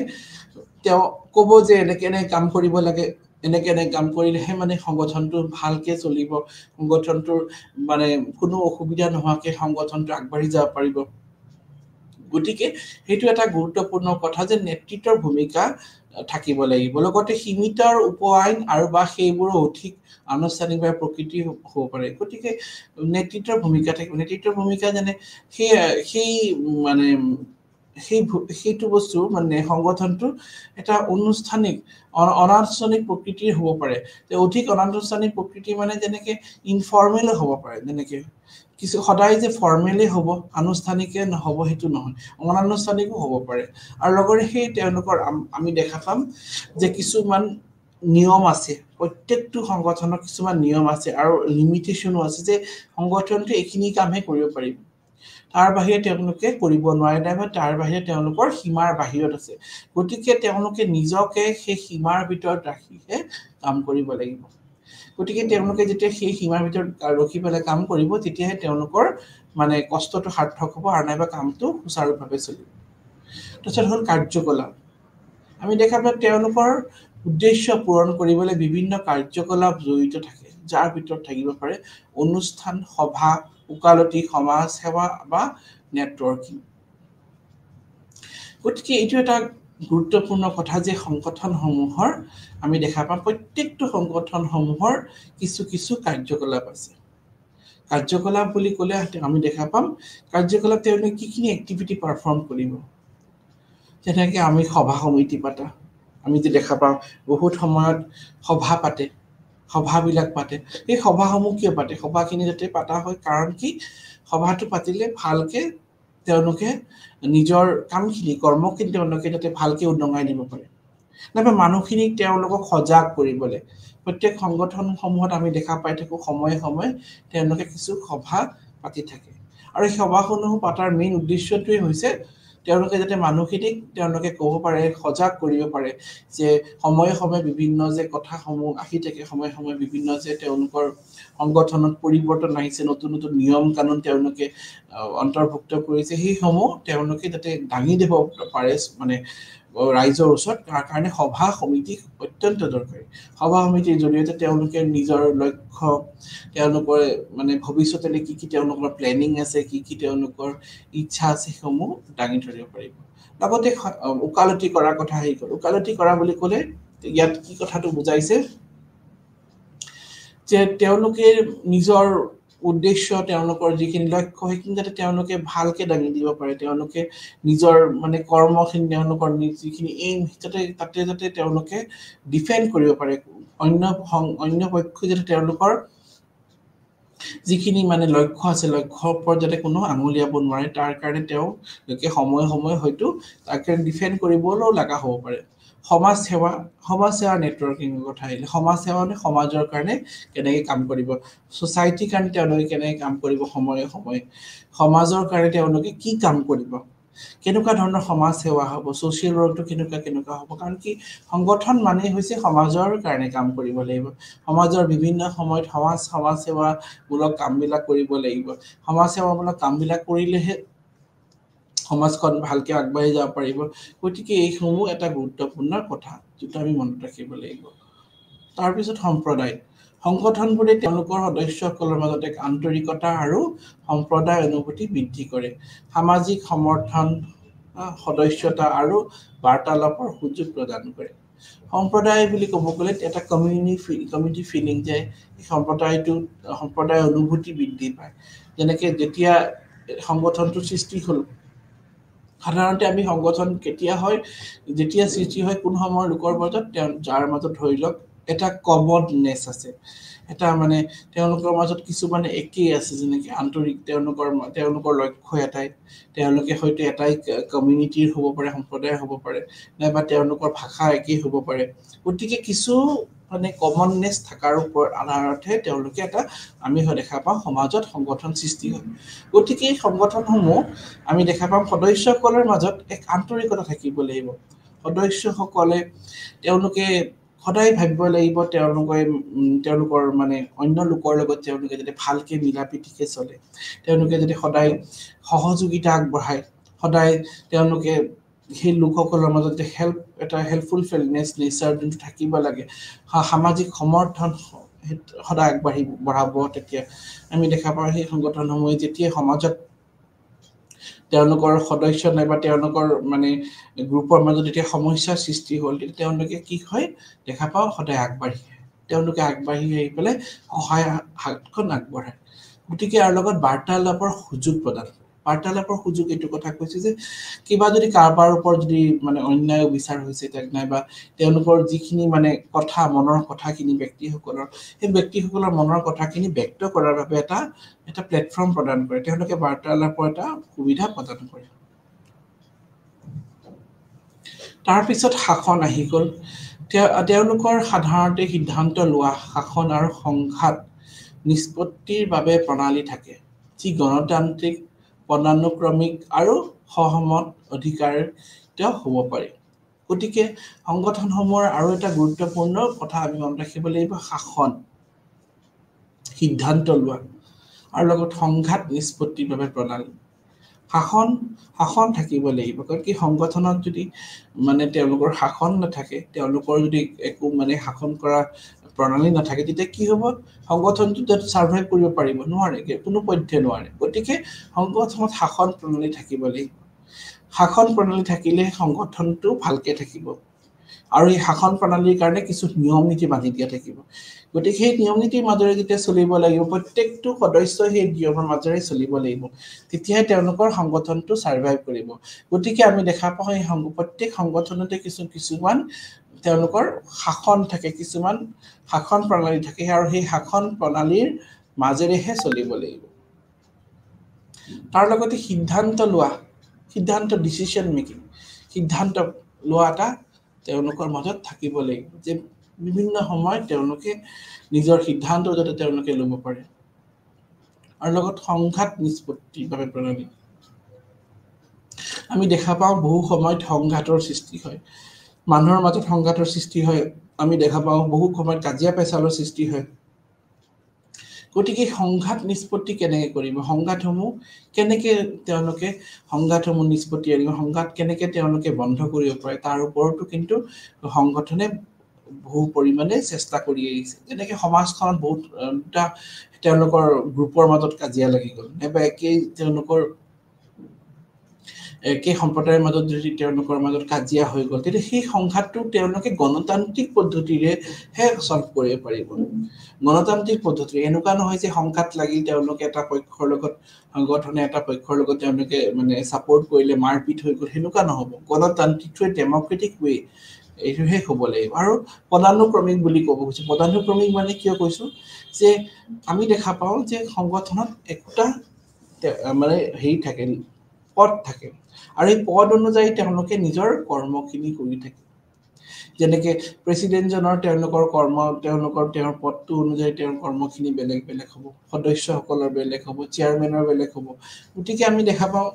তেওঁ ক'ব যে এনেকে এনেকে কাম কৰিব লাগে, এনেকে এনেকে কাম কৰিলেহে মানে সংগঠনটো ভালকে চলিব, সংগঠনটোৰ মানে কোনো অসুবিধা নোহোৱাকে সংগঠনটো আগবাঢ়ি যাব পাৰিব। গতিকে সেইটো এটা গুৰুত্বপূৰ্ণ কথা যে নেতৃত্বৰ ভূমিকা থাকিব লাগিব। লগতে সীমিত আৰু উপ আইন আৰু বা সেইবোৰৰ অধিক আনুষ্ঠানিকভাৱে প্ৰকৃতি হ'ব পাৰে। গতিকে নেতৃত্বৰ ভূমিকা থাকিব। নেতৃত্বৰ ভূমিকা যেনে সেই মানে সেইটো বস্তু মানে সংগঠনটো এটা অনানুষ্ঠানিক প্ৰকৃতিৰ হ'ব পাৰে। অধিক অনানুষ্ঠানিক প্ৰকৃতি মানে যেনেকে ইনফৰ্মেল হ'ব পাৰে, যেনেকে কিছু সদায় যে ফৰ্মেলি হ'ব, আনুষ্ঠানিকে নহ'ব সেইটো নহয়, অনানুষ্ঠানিকো হ'ব পাৰে। আৰু লগতে সেই তেওঁলোকৰ আমি দেখা পাম যে কিছুমান নিয়ম আছে, প্ৰত্যেকটো সংগঠনৰ কিছুমান নিয়ম আছে আৰু লিমিটেশ্যনো আছে, যে সংগঠনটোৱে এইখিনি কামহে কৰিব পাৰিব, তাৰ বাহিৰে তেওঁলোকে কৰিব নোৱাৰে, নাইবা তাৰ বাহিৰে তেওঁলোকৰ সীমাৰ বাহিৰত আছে। গতিকে তেওঁলোকে নিজকে সেই সীমাৰ ভিতৰত ৰাখিহে কাম কৰিব লাগিব। গতিকে তেওঁলোকে যেতিয়া সেই সীমাৰ ভিতৰত ৰখি পেলাই কাম কৰিব, তেতিয়াহে তেওঁলোকৰ মানে কষ্টটো সাৰ্থক হ'ব আৰু নাইবা কামটো সুচাৰুভাৱে চলিব। তাৰপিছত হ'ল কাৰ্যকলাপ। আমি দেখা পাওঁ তেওঁলোকৰ উদ্দেশ্য পূৰণ কৰিবলৈ বিভিন্ন কাৰ্যকলাপ জড়িত থাকে, যাৰ ভিতৰত থাকিব পাৰে অনুষ্ঠান, সভা, ওকালতি, সমাজ সেৱা বা নেটৱৰ্কিং। গতিকে এইটো এটা গুৰুত্বপূৰ্ণ কথা যে সংগঠনসমূহৰ আমি দেখা পাম প্ৰত্যেকটো সংগঠনসমূহৰ কিছু কিছু কাৰ্যকলাপ আছে। কাৰ্যকলাপ বুলি ক'লে আমি দেখা পাম কাৰ্যকলাপ তেওঁলোকে কিখিনি এক্টিভিটি পাৰফৰ্ম কৰিব। যেনেকৈ আমি সভা সমিতি পাতা, আমি যে দেখা পাওঁ বহুত সময়ত সভা পাতে, সভাবিলাক পাতে। সেই সভাসমূহ কিয় পাতে? সভাখিনি যাতে পাতা হয় কাৰণ কি, সভাটো পাতিলে ভালকে তেওঁলোকে নিজৰ কামখিনি কৰ্মখিনি তেওঁলোকে যাতে ভালকে উদঙাই দিব পাৰে, নাইবা মানুহখিনিক তেওঁলোকক সজাগ কৰিবলৈ। প্ৰত্যেক সংগঠনসমূহত আমি দেখা পাই থাকোঁ সময়ে সময়ে তেওঁলোকে কিছু সভা পাতি থাকে। আৰু এই সভাসমূহ পতাৰ মেইন উদ্দেশ্যটোৱে হৈছে তেওঁলোকে যাতে মানুহখিনিক তেওঁলোকে ক'ব পাৰে, সজাগ কৰিব পাৰে যে সময়ে সময়ে বিভিন্ন যে কথাসমূহ আহি থাকে, সময়ে সময়ে বিভিন্ন যে তেওঁলোকৰ সংগঠনত পৰিৱৰ্তন আহিছে, নতুন নতুন নিয়ম কানুন তেওঁলোকে অন্তৰ্ভুক্ত কৰিছে, সেইসমূহ তেওঁলোকে যাতে দাঙি দিব পাৰে মানে ৰাইজৰ ওচৰত। তাৰ কাৰণে সভা সমিতি অত্যন্ত দৰকাৰী। সভা সমিতিৰ জৰিয়তে তেওঁলোকে নিজৰ লক্ষ্য, তেওঁলোকৰ মানে ভৱিষ্যতলৈ কি কি তেওঁলোকৰ প্লেনিং আছে, কি কি তেওঁলোকৰ ইচ্ছা আছে, সেইসমূহ দাঙি ধৰিব পাৰিব। লগতে ওকালতি কৰাৰ কথা আহি গ'ল। ওকালতি কৰা বুলি ক'লে ইয়াত কি কথাটো বুজাইছে যে তেওঁলোকে নিজৰ উদ্দেশ্য, তেওঁলোকৰ যিখিনি লক্ষ্য, সেইখিনি যাতে তেওঁলোকে ভালকে দাঙি দিব পাৰে। তেওঁলোকে নিজৰ মানে কৰ্মখিনি, তেওঁলোকৰ যিখিনি এইম, তাতে যাতে তেওঁলোকে ডিফেণ্ড কৰিব পাৰে। অন্য পক্ষই যাতে তেওঁলোকৰ যিখিনি মানে লক্ষ্য আছে, লক্ষ্যৰ ওপৰত যাতে কোনো আঙুলিয়াব নোৱাৰে, তাৰ কাৰণে তেওঁলোকে সময়ে সময়ে হয়তো তাকে ডিফেণ্ড কৰিবলৈও লগা হ'ব পাৰে। সমাজ সেৱা নেটৱৰ্কিঙৰ কথা আহিলে, সমাজ সেৱা মানে সমাজৰ কাৰণে কেনেকৈ কাম কৰিব, ছ'চাইটিৰ কাৰণে তেওঁলোকে কেনেকৈ কাম কৰিব, সময়ে সময়ে সমাজৰ কাৰণে তেওঁলোকে কি কাম কৰিব, কেনেকুৱা ধৰণৰ সমাজ সেৱা হ'ব, ছ'চিয়েল ৱৰ্কটো কেনেকুৱা হ'ব। কাৰণ কি, সংগঠন মানেই হৈছে সমাজৰ কাৰণে কাম কৰিব লাগিব। সমাজৰ বিভিন্ন সময়ত সমাজ সেৱামূলক কামবিলাক কৰিব লাগিব। সমাজ সেৱামূলক কামবিলাক কৰিলেহে সমাজখন ভালকে আগবাঢ়ি যাব পাৰিব। গতিকে এইসমূহ এটা গুৰুত্বপূৰ্ণ কথা, যিটো আমি মনত ৰাখিব লাগিব। তাৰপিছত সংগঠনবোৰে তেওঁলোকৰ সদস্যসকলৰ মাজত এক আন্তৰিকতা আৰু সম্প্ৰদায় অনুভূতি বৃদ্ধি কৰে সামাজিক সমৰ্থন সদস্যতা আৰু বাৰ্তালাপৰ সুযোগ প্ৰদান কৰে সম্প্ৰদায় বুলি ক'ব গ'লে এটা কমিউনিটি ফিলিং যে সম্প্ৰদায় অনুভূতি বৃদ্ধি পায় যেনেকৈ যেতিয়া সংগঠনটো সৃষ্টি হ'ল সাধাৰণতে আমি সংগঠন কেতিয়া হয় যেতিয়া সৃষ্টি হয় কোন সময়ৰ লোকৰ মাজত যাৰ মাজত ধৰি লওক এটা কমননেছ আছে এটা মানে তেওঁলোকৰ মাজত কিছুমান একেই আছে যেনেকৈ আন্তৰিক তেওঁলোকৰ লক্ষ্য এটাই তেওঁলোকে হয়তো এটাই কমিউনিটিৰ হ'ব পাৰে সম্প্ৰদায় হ'ব পাৰে নাইবা তেওঁলোকৰ ভাষা একেই হ'ব পাৰে গতিকে কিছু মানে কমননেছ থকাৰ ওপৰত আধাৰতহে তেওঁলোকে এটা আমি দেখা পাওঁ সমাজত সংগঠন সৃষ্টি হয় গতিকে এই সংগঠনসমূহ আমি দেখা পাম সদস্যসকলৰ মাজত এক আন্তৰিকতা থাকিব লাগিব সদস্যসকলে তেওঁলোকে সদায় ভাবিব লাগিব তেওঁলোকৰ মানে অন্য লোকৰ লগত তেওঁলোকে যাতে ভালকে মিলা প্ৰীতিকে চলে তেওঁলোকে যাতে সদায় সহযোগিতা আগবঢ়ায় সদায় তেওঁলোকে সেই লোকসকলৰ মাজত যে হেল্পফুল নেচাৰ যোনটো থাকিব লাগে সামাজিক সমৰ্থন সদায় বঢ়াব তেতিয়া আমি দেখা পাওঁ সেই সংগঠনসমূহে যেতিয়া সমাজত তেওঁলোকৰ সদস্য নাইবা তেওঁলোকৰ মানে গ্ৰুপৰ মাজত যেতিয়া সমস্যাৰ সৃষ্টি হ'ল তেতিয়া তেওঁলোকে কি হয় দেখা পাওঁ সদায় তেওঁলোকে আগবাঢ়ি আহি পেলাই সহায় হাতখন আগবঢ়ায় গতিকে ইয়াৰ লগত বাৰ্তালাপৰ সুযোগ এইটো কথা কৈছে যে কিবা যদি কাৰোবাৰ ওপৰত যদি মানে অন্যায় বিচাৰ হৈছে নাইবা তেওঁলোকৰ যিখিনি মানে মনৰ কথাখিনি ব্যক্তিসকলৰ মনৰ কথাখিনি ব্যক্ত কৰাৰ বাবে এটা প্লেটফৰ্ম প্ৰদান কৰে তেওঁলোকে বাৰ্তালাপৰ এটা সুবিধা প্ৰদান কৰে তাৰপিছত শাসন আহি গ'ল তেওঁলোকৰ সাধাৰণতে সিদ্ধান্ত লোৱা শাসন আৰু সংঘাত নিষ্পত্তিৰ বাবে প্ৰণালী থাকে যি গণতান্ত্ৰিক পদানুক্ৰমিক আৰু সহমত অধিকাৰিত হ'ব পাৰে গতিকে সংগঠনসমূহৰ আৰু এটা গুৰুত্বপূৰ্ণ কথা আমি মনত ৰাখিব লাগিব শাসন সিদ্ধান্ত লোৱা আৰু লগত সংঘাত নিষ্পত্তিৰ বাবে প্ৰণালী শাসন থাকিব লাগিব কাৰণ কি সংগঠনত যদি মানে তেওঁলোকৰ শাসন নাথাকে তেওঁলোকৰ যদি একো মানে শাসন কৰা প্ৰণালী নাথাকে তেতিয়া কি হ'ব সংগঠনটো সাৰ্ভাইভ কৰিব পাৰিব নোৱাৰে কোনো পধ্যে নোৱাৰে গতিকে সংগঠনত শাসন প্ৰণালী থাকিব লাগিব শাসন প্ৰণালী থাকিলে সংগঠনটো ভালকে থাকিব আৰু এই শাসন প্ৰণালীৰ কাৰণে কিছু নিয়ম নীতি বান্ধি দিয়া থাকিব গতিকে সেই নিয়ম নীতিৰ মাজেৰে যেতিয়া চলিব লাগিব প্ৰত্যেকটো সদস্যই সেই নিয়মৰ মাজেৰে চলিব লাগিব তেতিয়াহে তেওঁলোকৰ সংগঠনটো সাৰ্ভাইভ কৰিব গতিকে আমি দেখা পাওঁ এই প্ৰত্যেক সংগঠনতে কিছুমান তেওঁলোকৰ শাসন থাকে কিছুমান শাসন প্ৰণালী থাকে আৰু সেই শাসন প্ৰণালীৰ মাজেৰেহে চলিব লাগিব তাৰ লগতে সিদ্ধান্ত ডিচিশন মেকিং সিদ্ধান্ত লোৱা এটা তেওঁলোকৰ মাজত থাকিব লাগিব যে বিভিন্ন সময়ত তেওঁলোকে নিজৰ সিদ্ধান্ত যাতে তেওঁলোকে ল'ব পাৰে আৰু লগত সংঘাত নিষ্পত্তিৰ বাবে প্ৰণালী আমি দেখা পাওঁ বহু সময়ত সংঘাতৰ সৃষ্টি হয় মানুহৰ মাজত সংঘাতৰ সৃষ্টি হয় আমি দেখা পাওঁ বহু সময়ত কাজিয়া পেচালৰ সৃষ্টি হয় গতিকে সংঘাত নিষ্পত্তি কেনেকৈ কৰিব সংঘাতসমূহ নিষ্পত্তি আনিব সংঘাত কেনেকৈ তেওঁলোকে বন্ধ কৰিব পাৰে তাৰ ওপৰতো কিন্তু সংগঠনে বহু পৰিমাণে চেষ্টা কৰি আহিছে যেনেকৈ সমাজখনত বহুত তেওঁলোকৰ গ্ৰুপৰ মাজত কাজিয়া লাগি গ'ল নাইবা একেই সম্প্ৰদায়ৰ মাজত যদি তেওঁলোকৰ মাজত কাজিয়া হৈ গ'ল তেতিয়া সেই সংঘাতটো তেওঁলোকে গণতান্ত্ৰিক পদ্ধতিৰেহে চল্ভ কৰিব পাৰিব গণতান্ত্ৰিক পদ্ধতি এনেকুৱা নহয় যে সংঘাত লাগি তেওঁলোকে এটা পক্ষৰ লগত সংগঠনে এটা পক্ষৰ লগত তেওঁলোকে মানে ছাপোৰ্ট কৰিলে মাৰপিট হৈ গ'ল সেনেকুৱা নহ'ব গণতান্ত্ৰিক ডেমক্ৰেটিক ৱে এইটোহে হ'ব লাগিব আৰু পদানুক্ৰমিক বুলি ক'ব গৈছোঁ পদানুক্ৰমিক মানে কিয় কৈছোঁ যে আমি দেখা পাওঁ যে সংগঠনত একোটা মানে হেৰি থাকে পদ থাকে আৰু এই পদ অনুযায়ী তেওঁলোকে নিজৰ কৰ্মখিনি কৰি থাকে যেনেকে প্ৰেচিডেণ্টজনৰ তেওঁৰ পদটো অনুযায়ী তেওঁৰ কৰ্মখিনি বেলেগ হ'ব সদস্যসকলৰ বেলেগ হ'ব চেয়াৰমেনৰ বেলেগ হ'ব গতিকে আমি দেখা পাওঁ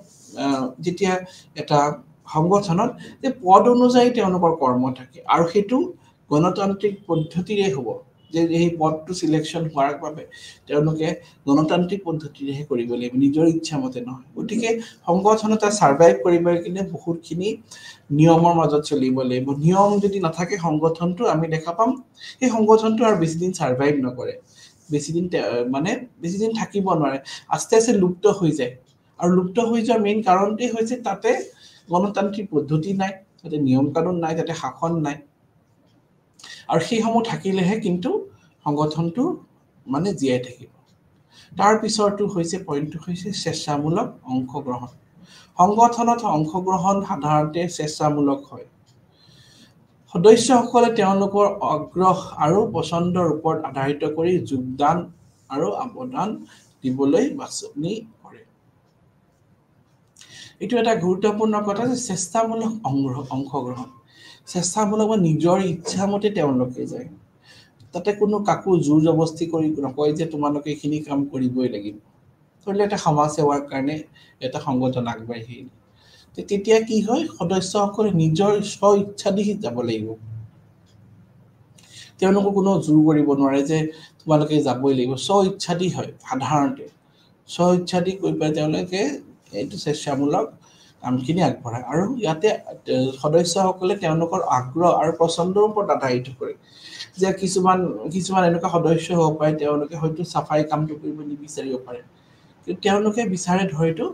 যেতিয়া এটা সংগঠনত যে পদ অনুযায়ী তেওঁলোকৰ কৰ্ম থাকে আৰু সেইটো গণতান্ত্ৰিক পদ্ধতিৰে হ'ব যে এই পদটো সিলেকশন হোৱাৰ বাবে তেওঁলোকে গণতান্ত্ৰিক পদ্ধতিৰেহে কৰিব লাগিব নিজৰ ইচ্ছা মতে নহয় গতিকে সংগঠন এটা সাৰ্ভাইভ কৰিবৰ কাৰণে বহুতখিনি নিয়মৰ মাজত চলিব লাগিব নিয়ম যদি নাথাকে সংগঠনটো আমি দেখা পাম এই সংগঠনটো আৰু বেছি দিন সাৰ্ভাইভ নকৰে বেছি দিন মানে বেছি দিন থাকিব নোৱাৰে আস্তে আস্তে লুপ্ত হৈ যায় আৰু লুপ্ত হৈ যোৱাৰ মেইন কাৰণটোই হৈছে তাতে গণতান্ত্ৰিক পদ্ধতি নাই তাতে নিয়ম কানুন নাই তাতে শাসন নাই আৰু সেই সমূহ থাকিলেহে কিন্তু সংগঠনটো মানে জীয়াই থাকিব তাৰ পিছৰটো হৈছে পইণ্টটো হৈছে স্বেচ্ছামূলক অংশগ্ৰহণ সংগঠনত অংশগ্ৰহণ সাধাৰণতে স্বেচ্ছামূলক হয় সদস্যসকলে তেওঁলোকৰ আগ্ৰহ আৰু পছন্দৰ ওপৰত আধাৰিত কৰি যোগদান আৰু অৱদান দিবলৈ বাছনি কৰে এইটো এটা গুৰুত্বপূৰ্ণ কথা যে স্বেচ্ছামূলক অংশগ্ৰহণ স্বেচ্ছামূলক নিজৰ ইচ্ছা মতে তেওঁলোকে যায় তাতে কোনো কাকো জোৰ জবস্তি কৰি নকয় যে তোমালোকে এইখিনি কাম কৰিবই লাগিব ধৰিলে এটা সমাজ সেৱাৰ কাৰণে এটা সংগঠন আগবাঢ়ি তেতিয়া কি হয় সদস্যসকলে নিজৰ স্ব ইচ্ছা দি যাব লাগিব তেওঁলোকক কোনো জোৰ কৰিব নোৱাৰে যে তোমালোকে যাবই লাগিব স্ব ইচ্ছা দি হয় সাধাৰণতে স্ব ইচ্ছা দি কৈ পাই তেওঁলোকে এইটো স্বেচ্ছামূলক কামখিনি আগবঢ়ায় আৰু ইয়াতে সদস্যসকলে তেওঁলোকৰ আগ্ৰহ আৰু পছন্দৰ ওপৰত আধাৰিত কৰে যে কিছুমান এনেকুৱা সদস্য হ'ব পাৰে তেওঁলোকে হয়তো সাফাই কামটো কৰিব নিবিচাৰিব পাৰে কিন্তু তেওঁলোকে বিচাৰে ধৰিতো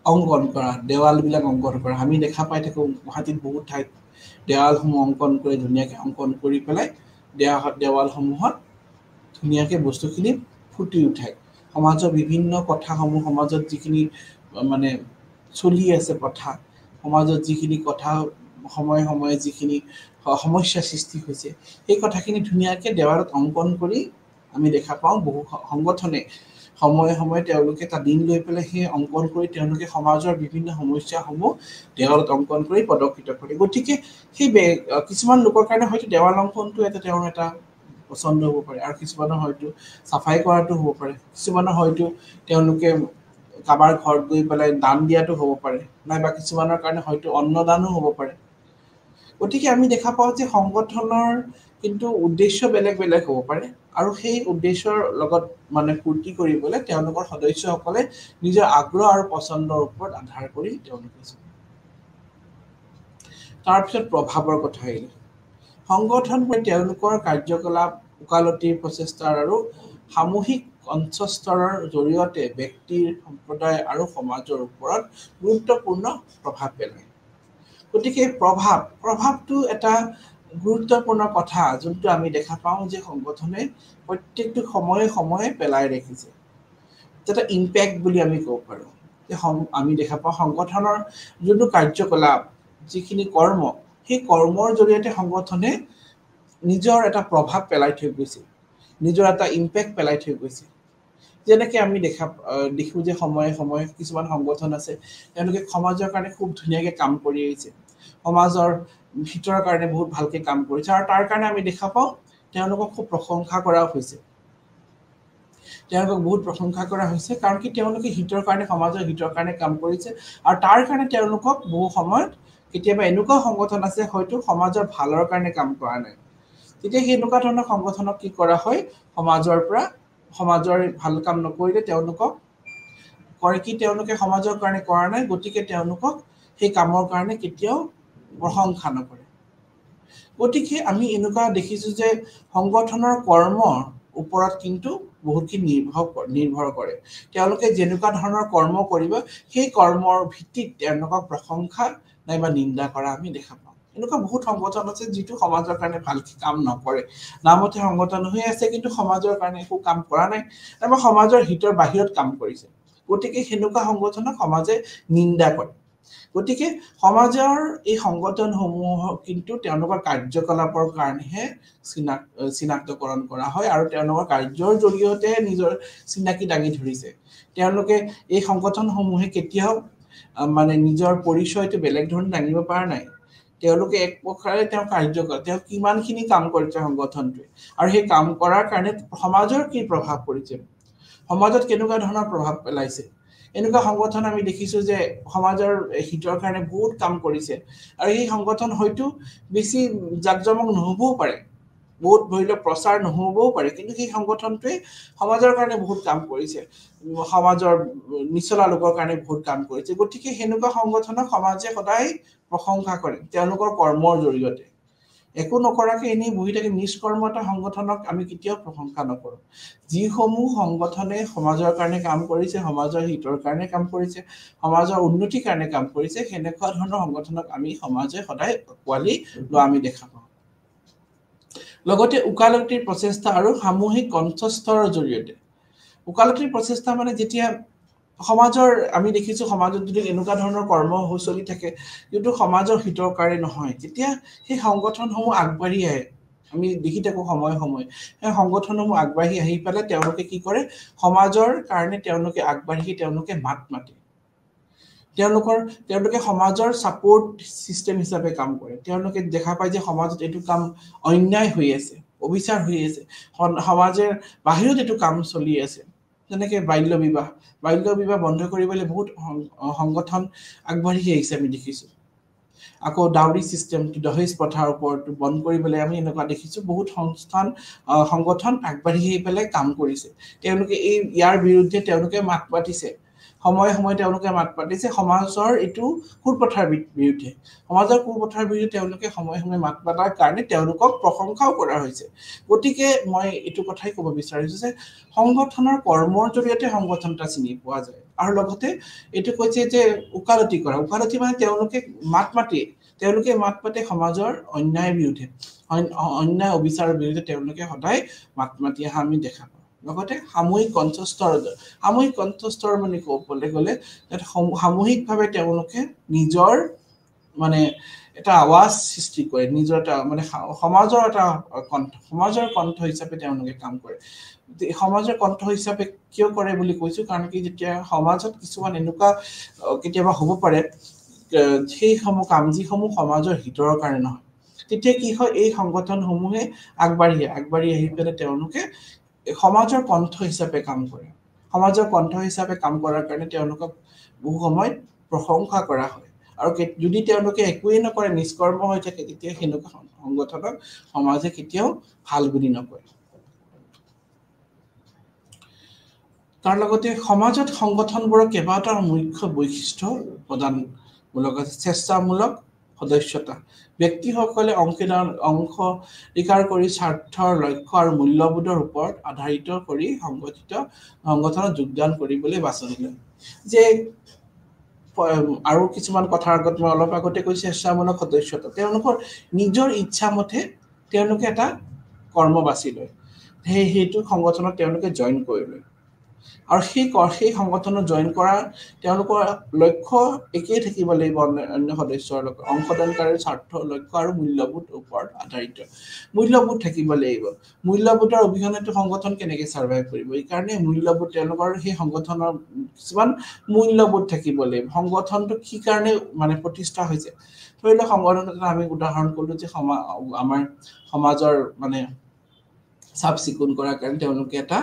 অংকন কৰা দেৱালবিলাক অংকন কৰা আমি দেখা পাই থাকো গুৱাহাটীত বহুত ঠাইত দেৱালসমূহ অংকন কৰি ধুনীয়াকৈ অংকন কৰি পেলাই দেৱালসমূহত ধুনীয়াকৈ বস্তুখিনি ফুটি উঠায় সমাজৰ বিভিন্ন কথাসমূহ সমাজত যিখিনি মানে চলি আছে কথা সমাজত যিখিনি কথা সময়ে সময়ে যিখিনি সমস্যা সৃষ্টি হৈছে সেই কথাখিনি ধুনীয়াকৈ দেৱালত অংকন কৰি আমি দেখা পাওঁ বহু সংগঠনে সময়ে সময়ে তেওঁলোকে এটা দিন লৈ পেলাই সেই অংকন কৰি তেওঁলোকে সমাজৰ বিভিন্ন সমস্যাসমূহ দেৱালত অংকন কৰি প্ৰদৰ্শিত কৰে গতিকে সেই কিছুমান লোকৰ কাৰণে হয়তো দেৱাল অংকনটো তেওঁৰ এটা পছন্দ হ'ব পাৰে আৰু কিছুমানৰ হয়তো সাফাই কৰাটো হ'ব পাৰে কিছুমানৰ হয়তো তেওঁলোকে কাবাৰ ঘৰত গৈ পেলাই দান দিয়াটো হ'ব পাৰে নাইবা কিছুমানৰ কাৰণে হয়তো অন্নদানো হ'ব পাৰে গতিকে আমি দেখা পাওঁ যে সংগঠনৰ কিন্তু উদ্দেশ্য বেলেগ বেলেগ হ'ব পাৰে আৰু সেই উদ্দেশ্যৰ লগত মানে পূৰ্তি কৰিবলৈ তেওঁলোকৰ সদস্যসকলে নিজৰ আগ্ৰহ আৰু পছন্দৰ ওপৰত আধাৰ কৰি তেওঁলোকে তাৰপিছত প্ৰভাৱৰ কথা আহিলে সংগঠন তেওঁলোকৰ কাৰ্যকলাপ ওকালতিৰ প্ৰচেষ্টাৰ আৰু সামূহিক অঞ্চস্তৰৰ জৰিয়তে ব্যক্তিৰ সম্প্ৰদায় আৰু সমাজৰ ওপৰত গুৰুত্বপূৰ্ণ প্ৰভাৱ পেলায় গতিকে প্ৰভাৱটো এটা গুৰুত্বপূৰ্ণ কথা যোনটো আমি দেখা পাওঁ যে সংগঠনে প্ৰত্যেকটো সময়ে সময়ে পেলাই ৰাখিছে এটা ইম্পেক্ট বুলি আমি ক'ব পাৰোঁ যে আমি দেখা পাওঁ সংগঠনৰ যোনটো কাৰ্যকলাপ যিখিনি কৰ্ম সেই কৰ্মৰ জৰিয়তে সংগঠনে নিজৰ এটা প্ৰভাৱ পেলাই থৈ গৈছে নিজৰ এটা ইম্পেক্ট পেলাই থৈ গৈছে যেনেকৈ আমি দেখোঁ যে সময়ে সময়ে কিছুমান সংগঠন আছে তেওঁলোকে সমাজৰ কাৰণে খুব ধুনীয়াকৈ কাম কৰি আহিছে সমাজৰ হিতৰ কাৰণে বহুত ভালকৈ কাম কৰিছে আৰু তাৰ কাৰণে আমি দেখা পাওঁ তেওঁলোকক খুব প্ৰশংসা কৰা হৈছে তেওঁলোকক বহুত প্ৰশংসা কৰা হৈছে কাৰণ কি তেওঁলোকে হিতৰ কাৰণে সমাজৰ হিতৰ কাৰণে কাম কৰিছে আৰু তাৰ কাৰণে তেওঁলোকক বহু সময়ত কেতিয়াবা এনেকুৱা সংগঠন আছে হয়তো সমাজৰ ভালৰ কাৰণে কাম কৰা নাই তেতিয়া এনেকুৱা ধৰণৰ সংগঠনক কি কৰা হয় সমাজৰ পৰা সমাজৰ ভাল কাম নকৰিলে তেওঁলোকক কৰে কি তেওঁলোকে সমাজৰ কাৰণে কৰা নাই গতিকে তেওঁলোকক সেই কামৰ কাৰণে কেতিয়াও প্ৰশংসা নকৰে গতিকে আমি এনেকুৱা দেখিছোঁ যে সংগঠনৰ কৰ্মৰ ওপৰত কিন্তু বহুতখিনি নিৰ্ভৰ কৰে তেওঁলোকে যেনেকুৱা ধৰণৰ কৰ্ম কৰিব সেই কৰ্মৰ ভিত্তিত তেওঁলোকক প্ৰশংসা নাইবা নিন্দা কৰা আমি দেখা পাওঁ এনেকুৱা বহুত সংগঠন আছে যিটো সমাজৰ কাৰণে ভালকৈ কাম নকৰে নামতে সংগঠন হৈ আছে কিন্তু সমাজৰ কাৰণে একো কাম কৰা নাই নাইবা সমাজৰ হিতৰ বাহিৰত কাম কৰিছে গতিকে সেনেকুৱা সংগঠনক সমাজে নিন্দা কৰে গতিকে সমাজৰ এই সংগঠনসমূহক কিন্তু তেওঁলোকৰ কাৰ্যকলাপৰ কাৰণেহে চিনাক্তকৰণ কৰা হয় আৰু তেওঁলোকৰ কাৰ্যৰ জৰিয়তে নিজৰ চিনাকি দাঙি ধৰিছে তেওঁলোকে এই সংগঠনসমূহে কেতিয়াও মানে নিজৰ পৰিচয়টো বেলেগ ধৰণে দাঙিব পৰা নাই তেওঁলোকে এক প্ৰকাৰে তেওঁ কিমানখিনি কাম কৰিছে সংগঠনটোৱে আৰু সেই কাম কৰাৰ কাৰণে সমাজৰ কি প্ৰভাৱ পৰিছে সমাজত কেনেকুৱা ধৰণৰ প্ৰভাৱ পেলাইছে এনেকুৱা সংগঠন আমি দেখিছোঁ যে সমাজৰ হিতৰ কাৰণে বহুত কাম কৰিছে আৰু এই সংগঠন হয়তো বেছি জাকজমক নহ'বও পাৰে বহুত ধৰি লওক প্ৰচাৰ নহবও পাৰে, কিন্তু সেই সংগঠনটোৱে সমাজৰ কাৰণে বহুত কাম কৰিছে, সমাজৰ নিচলা লোকৰ কাৰণে বহুত কাম কৰিছে। গতিকে সেনেকুৱা সংগঠনক সমাজে সদায় প্ৰশংসা কৰে তেওঁলোকৰ কৰ্মৰ জৰিয়তে। একো নকৰাকে এনেই বহি থাকি নিষ্কৰ্ম এটা সংগঠনক আমি কেতিয়াও প্ৰশংসা নকৰোঁ। যিসমূহ সংগঠনে সমাজৰ কাৰণে কাম কৰিছে, সমাজৰ হিতৰ কাৰণে কাম কৰিছে, সমাজৰ উন্নতিৰ কাৰণে কাম কৰিছে, সেনেকুৱা ধৰণৰ সংগঠনক আমি সমাজে সদায় আঁকোৱালি লোৱা আমি দেখা পাওঁ। লগতে ওকালতিৰ প্ৰচেষ্টা আৰু সামূহিক কণ্ঠস্বৰৰ জৰিয়তে, ওকালতিৰ প্ৰচেষ্টা মানে যেতিয়া সমাজৰ আমি দেখিছো সমাজত যদি এনেকুৱা ধৰণৰ কৰ্ম চলি থাকে কিন্তু সমাজৰ হিতৰ কাৰণে নহয়, তেতিয়া সেই সংগঠনসমূহ আগবাঢ়ি আহে। আমি দেখি থাকো সময়ে সময়ে সেই সংগঠনসমূহ আগবাঢ়ি আহি পেলাই তেওঁলোকে কি কৰে, সমাজৰ কাৰণে তেওঁলোকে আগবাঢ়ি তেওঁলোকে মাত মাতে। তেওঁলোকে সমাজৰ ছাপোৰ্ট চিষ্টেম হিচাপে কাম কৰে। তেওঁলোকে দেখা পায় যে সমাজত এইটো কাম অন্যায় হৈ আছে, অবিচাৰ হৈ আছে, সমাজৰ বাহিৰত এইটো কাম চলি আছে। যেনেকে বাল্য বিবাহ বন্ধ কৰিবলৈ বহুত সংগঠন আগবাঢ়ি আহিছে আমি দেখিছো। আকৌ ডাউৰি চিষ্টেমটো, দহেজ প্ৰথাৰ ওপৰত বন্ধ কৰিবলৈ আমি এনেকুৱা দেখিছো বহুত সংগঠন আগবাঢ়ি আহি পেলাই কাম কৰিছে। তেওঁলোকে ইয়াৰ বিৰুদ্ধে তেওঁলোকে মাত মাতিছে, সময়ে সময়ে তেওঁলোকে মাত পাতিছে সমাজৰ এইটো কুপ্ৰথাৰ বিৰুদ্ধে। সমাজৰ কুপ্ৰথাৰ বিৰুদ্ধে তেওঁলোকে সময়ে সময়ে মাত মাতাৰ কাৰণে তেওঁলোকক প্ৰশংসাও কৰা হৈছে। গতিকে মই এইটো কথাই ক'ব বিচাৰিছো যে সংগঠনৰ কৰ্মৰ জৰিয়তে সংগঠন এটা চিনি পোৱা যায়। আৰু লগতে এইটো কৈছে যে ওকালতি কৰা, ওকালতি মানে তেওঁলোকে মাত মাতে সমাজৰ অন্যায়ৰ বিৰুদ্ধে, অন্যায় অবিচাৰৰ বিৰুদ্ধে তেওঁলোকে সদায় মাত মাতি অহা আমি দেখা পাওঁ। লগতে সামূহিক কণ্ঠস্বৰ মানে ক'বলৈ গ'লে সামূহিকভাৱে তেওঁলোকে নিজৰ মানে এটা আৱাজ সৃষ্টি কৰে, নিজৰ এটা মানে সমাজৰ এটা সমাজৰ কণ্ঠ হিচাপে তেওঁলোকে কাম কৰে। সমাজৰ কণ্ঠ হিচাপে কিয় কৰে বুলি কৈছো, কাৰণ কি যেতিয়া সমাজত কিছুমান এনেকুৱা কেতিয়াবা হ'ব পাৰে সেইসমূহ কাম যিসমূহ সমাজৰ হিতৰ কাৰণে নহয়, তেতিয়া কি হয় এই সংগঠনসমূহে আগবাঢ়ি আহি পেলাই তেওঁলোকে সমাজৰ কণ্ঠ হিচাপে কাম কৰে। সমাজৰ কণ্ঠ হিচাপে কাম কৰাৰ কাৰণে তেওঁলোকক বহু সময়ত প্ৰশংসা কৰা হয়। আৰু যদি তেওঁলোকে একোৱেই নকৰে, নিষ্কৰ্ম হৈ থাকে, তেতিয়া সেনেকুৱা সংগঠনক সমাজে কেতিয়াও ভাল বুলি নকয়। তাৰ লগতে সমাজত সংগঠনবোৰৰ কেইবাটাও মুখ্য বৈশিষ্ট্য প্ৰদানমূলক আছে। স্বেচ্ছামূলক সদস্যতা, ব্যক্তিসকলে অংশীদাৰ কৰি স্বাৰ্থৰ লক্ষ্য আৰু মূল্যবোধৰ ওপৰত আধাৰিত কৰি সংগঠনত যোগদান কৰিবলৈ বাছনি লয়। যে আৰু কিছুমান কথাৰ আগত মই অলপ আগতে কৈছো স্বেচ্ছামূলক সদস্যতা, তেওঁলোকৰ নিজৰ ইচ্ছা মতে তেওঁলোকে এটা কৰ্ম বাছি লয়, সেইটো সংগঠনত তেওঁলোকে জইন কৰি লয়। আৰু সেই সংগঠনত জইন কৰা তেওঁলোকৰ লক্ষ্য একেই থাকিব লাগিব অন্য সদস্যৰ লগত, অংশদানকাৰীৰ স্বাৰ্থ লক্ষ্য আৰু মূল্যবোধ ওপৰত আধাৰিত। মূল্যবোধ থাকিব লাগিব, মূল্যবোধৰ অবিহনেটো সংগঠন কেনেকে চাৰ্ভাইভ কৰিব। এইকাৰণে মূল্যবোধ তেওঁলোকৰ সেই সংগঠনৰ কিছুমান মূল্যবোধ থাকিব লাগিব। সংগঠনটো কি কাৰণে মানে প্ৰতিষ্ঠা হৈছে, ধৰি লওক সংগঠন এটা আমি উদাহৰণ কলো যে আমাৰ সমাজৰ মানে চাফ চিকুণ কৰাৰ কাৰণে তেওঁলোকে এটা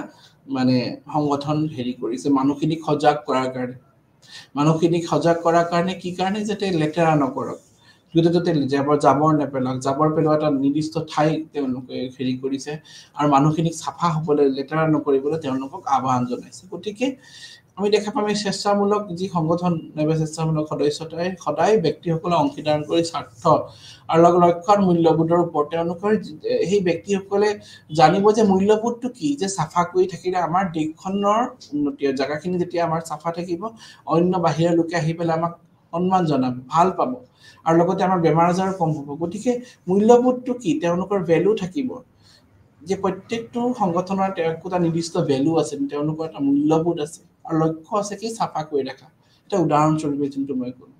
মানে সংগঠন কৰিছে, মানুহখিনিক সজাগ কৰাৰ কাৰণে। কি কাৰণে, যাতে লেতেৰা নকৰক, য'তে ত'তে জাবৰ নেপেলাওক, জাবৰ পেলোৱা এটা নিৰ্দিষ্ট ঠাই তেওঁলোকে কৰিছে, আৰু মানুহখিনিক চাফা হবলৈ, লেতেৰা নকৰিবলৈ তেওঁলোকক আহ্বান জনাইছে। গতিকে আমি দেখা পাম এই স্বেচ্ছামূলক যি সংগঠন নাইবা স্বেচ্ছামূলক সদস্যতাই সদায় ব্যক্তিসকলে অংশীদাৰ কৰি স্বাৰ্থ আৰু লক্ষ্য আৰু মূল্যবোধৰ ওপৰত তেওঁলোকৰ সেই ব্যক্তিসকলে জানিব যে মূল্যবোধটো কি, যে চাফা কৰি থাকিলে আমাৰ দেশখনৰ উন্নতি হয়। জেগাখিনি যেতিয়া আমাৰ চাফা থাকিব, অন্য বাহিৰৰ লোকে আহি পেলাই আমাক সন্মান জনাব, ভাল পাব, আৰু লগতে আমাৰ বেমাৰ আজাৰো কম হ'ব। গতিকে মূল্যবোধটো কি, তেওঁলোকৰ ভেলু থাকিব, যে প্ৰত্যেকটো সংগঠনৰ এটা নিৰ্দিষ্ট ভেলু আছে, তেওঁলোকৰ এটা মূল্যবোধ আছে, আৰু লক্ষ্য আছে কি চাফা কৰি ৰাখা। এটা উদাহৰণস্বৰূপে যোনটো মই কলো।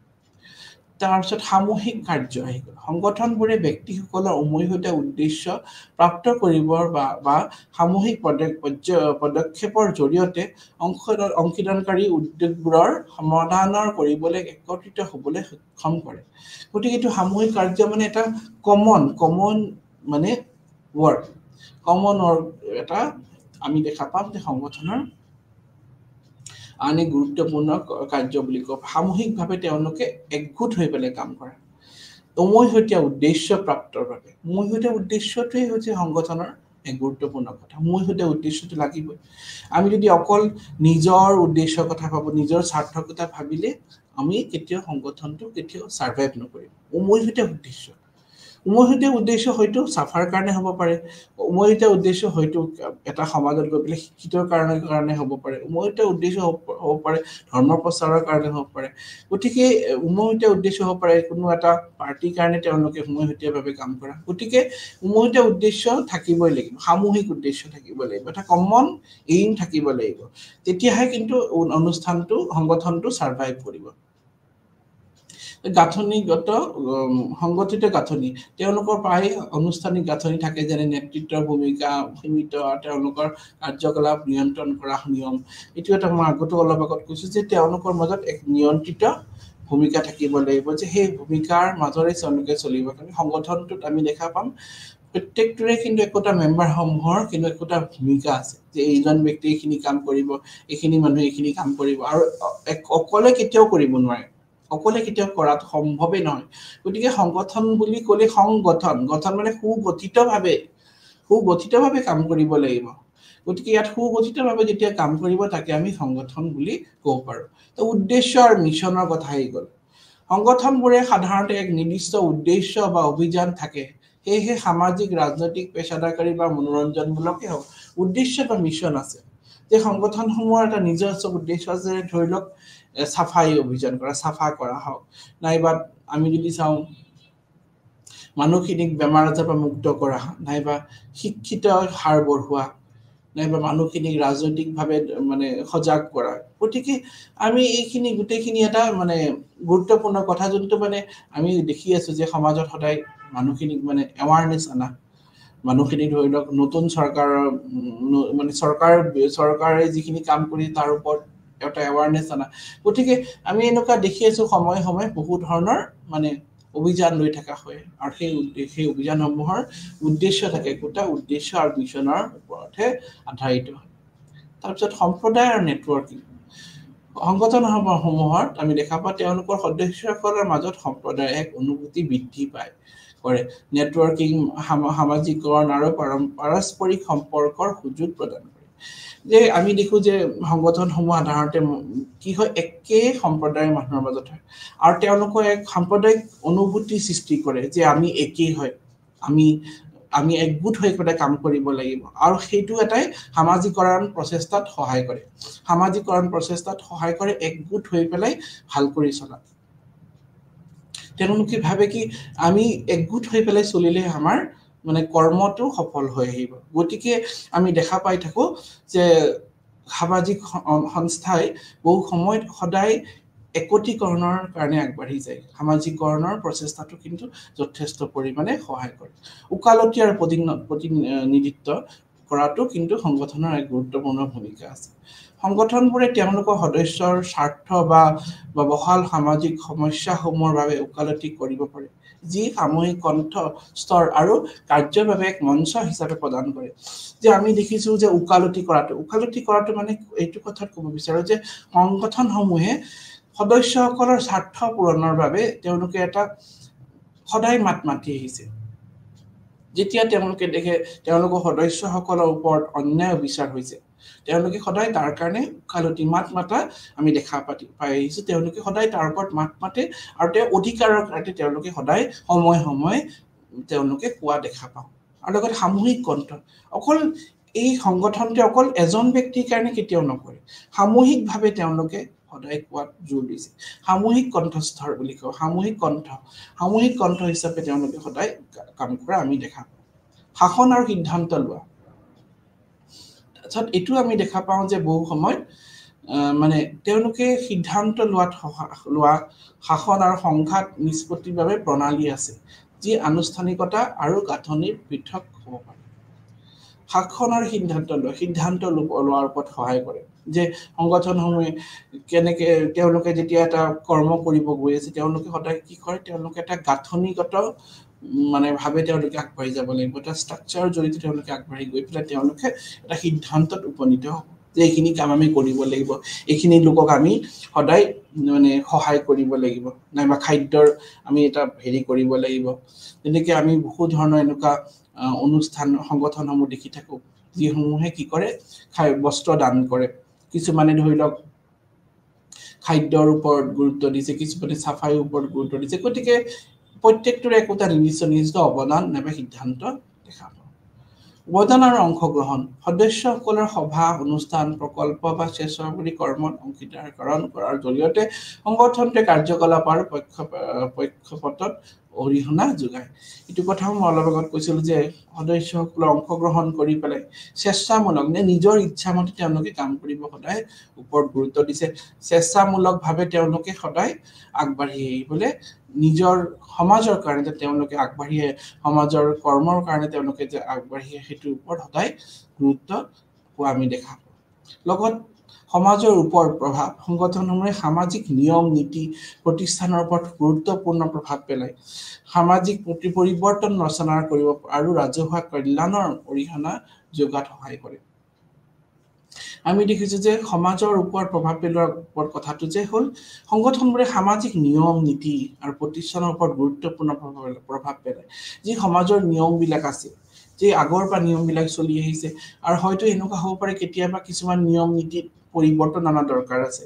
তাৰপিছত সামূহিক কাৰ্য আহি গ'ল। সংগঠনবোৰে ব্যক্তিসকলৰ উমৈহতীয়া উদ্দেশ্য প্ৰাপ্ত কৰিবৰ বা সামূহিক পদক্ষেপৰ জৰিয়তে অংশীদাৰকাৰী উদ্যোগবোৰৰ সমাধানৰ কৰিবলৈ একত্ৰিত হবলৈ সক্ষম কৰে। গতিকে এইটো সামূহিক কাৰ্য মানে এটা কমন মানে ৱৰ্ক, এটা আমি দেখা পাম যে সংগঠনৰ আন গুৰুত্বপূৰ্ণ কাৰ্য বুলি কওঁ। সামূহিকভাৱে তেওঁলোকে একগোট হৈ পেলাই কাম কৰে। উমৈহতীয়া উদ্দেশ্য প্ৰাপ্তৰ বাবে উমৈহতীয়া উদ্দেশ্যটোৱে হৈছে সংগঠনৰ এক গুৰুত্বপূৰ্ণ কথা উমৈহতীয়া উদ্দেশ্যটো লাগিবই আমি যদি অকল নিজৰ উদ্দেশ্যৰ কথা ভাবো নিজৰ স্বাৰ্থৰ কথা ভাবিলে আমি কেতিয়াও সংগঠনটো কেতিয়াও সাৰ্ভাইভ নকৰিম উমৈহতীয়া উদ্দেশ্য হয়তো সাফাৰ কাৰণে হ'ব পাৰে উমৈহতীয়া উদ্দেশ্য হয়তো এটা সমাজত গৈ পেলাই শিক্ষিতৰ কাৰণে হ'ব পাৰে উমৈহতীয়া উদ্দেশ্য হ'ব পাৰে ধৰ্ম প্ৰচাৰৰ কাৰণে হ'ব পাৰে গতিকে উমৈহতীয়া উদ্দেশ্য হ'ব পাৰে কোনো এটা পাৰ্টিৰ কাৰণে তেওঁলোকে উমৈহতীয়াভাৱে কাম কৰা গতিকে উমৈহতীয়া উদ্দেশ্য থাকিবই লাগিব সামূহিক উদ্দেশ্য থাকিব লাগিব এটা কমন এইম থাকিব লাগিব তেতিয়াহে কিন্তু অনুষ্ঠানটো সংগঠনটো সাৰ্ভাইভ কৰিব গাঁথনিগত সংগঠিত গাঁথনি তেওঁলোকৰ প্ৰায় আনুষ্ঠানিক গাঁথনি থাকে যেনে নেতৃত্বৰ ভূমিকা সীমিত তেওঁলোকৰ কাৰ্যকলাপ নিয়ন্ত্ৰণ কৰা নিয়ম এটো এটা মই আগতো অলপ আগত কৈছো যে তেওঁলোকৰ মাজত এক নিয়ন্ত্ৰিত ভূমিকা থাকিব লাগিব যে সেই ভূমিকাৰ মাজৰে তেওঁলোকে চলিব কাৰণ সংগঠনটোত আমি দেখা পাম প্ৰত্যেকটোৰে কিন্তু একটা মেম্বাৰ সমূহৰ কিন্তু একটা ভূমিকা আছে যে এইজন ব্যক্তি এইখিনি কাম কৰিব এইখিনি মানুহ এইখিনি কাম কৰিব আৰু অকলে কেতিয়াও কৰিব নোৱাৰে অকলে কেতিয়াও কৰাত সম্ভৱই নহয় গতিকে সংগঠন বুলি ক'লে সংগঠন গঠন মানে সুগঠিতভাৱে কাম কৰিব লাগিব গতিকে ইয়াত সুগঠিতভাৱে যেতিয়া কাম কৰিব তাকে আমি সংগঠন বুলি ক'ব পাৰো তো উদ্দেশ্য আৰু মিছনৰ কথা আহি গ'ল সংগঠনবোৰে সাধাৰণতে এক নিৰ্দিষ্ট উদ্দেশ্য বা অভিযান থাকে সেয়েহে সামাজিক ৰাজনৈতিক পেছাদাৰী বা মনোৰঞ্জনমূলকে হওক উদ্দেশ্য বা মিছন আছে যে সংগঠনসমূহৰ এটা নিজস্ব উদ্দেশ্য আছে ধৰি লওক সাফাই অভিযান কৰা সাফা কৰা হওক নাইবা আমি যদি চাওঁ মানুহখিনিক বেমাৰ আজাৰৰ পৰা মুক্ত কৰা নাইবা শিক্ষিত হাৰ বঢ়োৱা নাইবা মানুহখিনিক ৰাজনৈতিকভাৱে মানে সজাগ কৰা গতিকে আমি এইখিনি গোটেইখিনি এটা মানে গুৰুত্বপূৰ্ণ কথা যোনটো মানে আমি দেখি আছো যে সমাজত সদায় মানুহখিনিক মানে এৱাৰনেছ আনা মানুহখিনি ধৰি লওক নতুন চৰকাৰৰ মানে চৰকাৰে যিখিনি কাম কৰি তাৰ ওপৰত এটা এৱাৰনেছ আনা গতিকে আমি এনেকুৱা দেখি আছো সময় বহু ধৰণৰ মানে অভিযান লৈ থকা হয় আৰু সেই অভিযানসমূহৰ উদ্দেশ্য থাকে কোটা উদ্দেশ্য আৰু মিছনৰ ওপৰতহে আধাৰিত হয় তাৰপিছত সম্প্ৰদায় আৰু নেটৱৰ্কিং সংগঠনসমূহত আমি দেখা পাওঁ তেওঁলোকৰ সদস্যসকলৰ মাজত সম্প্ৰদায়ৰ এক অনুভূতি বৃদ্ধি পায় কৰে নেটৱৰ্কিং সামাজিকৰণ আৰু পাৰস্পৰিক সম্পৰ্কৰ সুযোগ প্ৰদান কৰে যে আমি দেখো যে সংগঠনসমূহ সাধাৰণতে কি হয় একে সম্প্ৰদায়ৰ মানুহৰ মাজত হয় আৰু তেওঁলোকৰ এক সাম্প্ৰদায়িক অনুভূতি সৃষ্টি কৰে যে আমি একেই হয় আমি একগোট হৈ পেলাই কাম কৰিব লাগিব আৰু সেইটো এটাই সামাজিকৰণ প্ৰচেষ্টাত সহায় কৰে একগোট হৈ পেলাই ভাল কৰি চলা তেওঁলোকে ভাবে কি আমি একগোট হৈ পেলাই চলিলে আমাৰ মানে কৰ্মটো সফল হৈ আহিব গতিকে আমি দেখা পাই থাকো যে সামাজিক সংস্থাই বহু সময়ত সদায় একত্ৰীকৰণৰ কাৰণে আগবাঢ়ি যায় সামাজিকৰণৰ প্ৰচেষ্টাটো কিন্তু যথেষ্ট পৰিমাণে সহায় কৰে উকালতি আৰু প্ৰতিনিধিত্ব কৰাটো কিন্তু সংগঠনৰ এক গুৰুত্বপূৰ্ণ ভূমিকা আছে সংগঠনবোৰে তেওঁলোকৰ সদস্যৰ স্বাৰ্থ বা বহল সামাজিক সমস্যাসমূহৰ বাবে উকালতি কৰিব পাৰে যি সামূহিক কণ্ঠ স্তৰ আৰু কাৰ্যৰ বাবে এক মঞ্চ হিচাপে প্ৰদান কৰে যে আমি দেখিছো যে উকালতি কৰাটো মানে এইটো কথাত ক'ব বিচাৰো যে সংগঠনসমূহে সদস্যসকলৰ স্বাৰ্থ পূৰণৰ বাবে তেওঁলোকে এটা সদায় মাতি আহিছে যেতিয়া তেওঁলোকে দেখে তেওঁলোকৰ সদস্যসকলৰ ওপৰত অন্যায় বিচাৰ হৈছে তেওঁলোকে সদায় তাৰ কাৰণে উকালতি মাতা আমি দেখা পাই আহিছো তেওঁলোকে সদায় তাৰ ওপৰত মাতে আৰু তেওঁ অধিকাৰৰ কাৰণে তেওঁলোকে সদায় সময় তেওঁলোকে কোৱা দেখা পাওঁ আৰু লগতে সামূহিক কণ্ঠ অকল এই সংগঠনটো অকল এজন ব্যক্তিৰ কাৰণে কেতিয়াও নকৰে সামূহিকভাৱে তেওঁলোকে সদায় কোৱাত জোৰ দিছে সামূহিক কণ্ঠস্বৰ বুলি কওঁ সামূহিক কণ্ঠ হিচাপে তেওঁলোকে সদায় কাম কৰা আমি দেখা পাওঁ শাসন আৰু সিদ্ধান্ত লোৱা তাৰপিছত এইটো আমি দেখা পাওঁ যে বহু সময়ত মানে তেওঁলোকে সিদ্ধান্ত লোৱা শাসন আৰু সংঘাত নিষ্পত্তিৰ বাবে প্ৰণালী আছে যি আনুষ্ঠানিকতা আৰু গাঁথনিৰ পৃথক হ'ব পাৰে শাসন আৰু সিদ্ধান্ত লোৱাৰ ওপৰত সহায় কৰে যে সংগঠনসমূহে কেনেকে তেওঁলোকে যেতিয়া এটা কৰ্ম কৰিব গৈ আছে তেওঁলোকে সদায় কি কৰে তেওঁলোকে এটা গাঁথনিগত মানে ভাবে তেওঁলোকে আগবাঢ়ি যাব লাগিব এটা ষ্ট্ৰাকচাৰৰ জৰিয়তে তেওঁলোকে আগবাঢ়ি গৈ পেলাই তেওঁলোকে এটা সিদ্ধান্তত উপনীত হ'ব যে এইখিনি কাম আমি কৰিব লাগিব এইখিনি লোকক আমি সদায় মানে সহায় কৰিব লাগিব নাইবা খাদ্যৰ আমি এটা হেৰি কৰিব লাগিব তেনেকে আমি বহু ধৰণৰ এনেকুৱা অনুষ্ঠান সংগঠনসমূহ দেখি থাকো যিসমূহে কি কৰে বস্ত্ৰ দান কৰে কিছুমানে ধৰি লওক খাদ্যৰ ওপৰত গুৰুত্ব দিছে কিছুমানে সাফাইৰ ওপৰত গুৰুত্ব দিছে গতিকে প্ৰত্যেকটোৰ একোটা নিৰ্দিষ্ট অৱদান নাইবা সিদ্ধান্ত দেখা পাওঁ অৱদান আৰু অংশগ্ৰহণ সদস্যসকলৰ সভা অনুষ্ঠান প্ৰকল্প বা স্বেচ্ছাসেৱী কৰ্মত অংশীদাৰকৰণ কৰাৰ জৰিয়তে সংগঠনটোৱে কাৰ্যকলাপ আৰু পক্ষপথত অৰিহণা যোগায় এইটো কথাও মই অলপ আগত কৈছিলো যে সদস্যসকলে অংশগ্ৰহণ কৰি পেলাই স্বেচ্ছামূলক নিজৰ ইচ্ছামতে তেওঁলোকে কাম কৰিব সদায় ওপৰত গুৰুত্ব দিছে স্বেচ্ছামূলকভাৱে তেওঁলোকে সদায় আগবাঢ়ি আহিবলৈ নিজৰ সমাজৰ কাৰণে তেওঁলোকে আগবাঢ়ি সমাজৰ কৰ্মৰ কাৰণে তেওঁলোকে যে আগবাঢ়ি সেইটোৰ ওপৰত সদায় গুৰুত্ব পোৱা আমি দেখা পাওঁ লগত সমাজৰ ওপৰত প্ৰভাৱ সংগঠনসমূহে সামাজিক নিয়ম নীতি প্ৰতিষ্ঠানৰ ওপৰত গুৰুত্বপূৰ্ণ প্ৰভাৱ পেলায় সামাজিক পৰিৱৰ্তন ৰচনা কৰিব আৰু ৰাজহুৱা কল্যাণৰ অৰিহণা যোগাত সহায় কৰে আমি দেখিছো যে সমাজৰ ওপৰত প্ৰভাৱ পেলোৱাৰ ওপৰত কথাটো যে হ'ল সংগঠনবোৰে সামাজিক নিয়ম নীতি আৰু প্ৰতিষ্ঠানৰ ওপৰত গুৰুত্বপূৰ্ণ প্ৰভাৱ পেলায় যি সমাজৰ নিয়মবিলাক আছে যে আগৰ পৰা নিয়মবিলাক চলি আহিছে আৰু হয়তো এনেকুৱা হ'ব পাৰে কেতিয়াবা কিছুমান নিয়ম নীতিত পৰিৱৰ্তন অনা দৰকাৰ আছে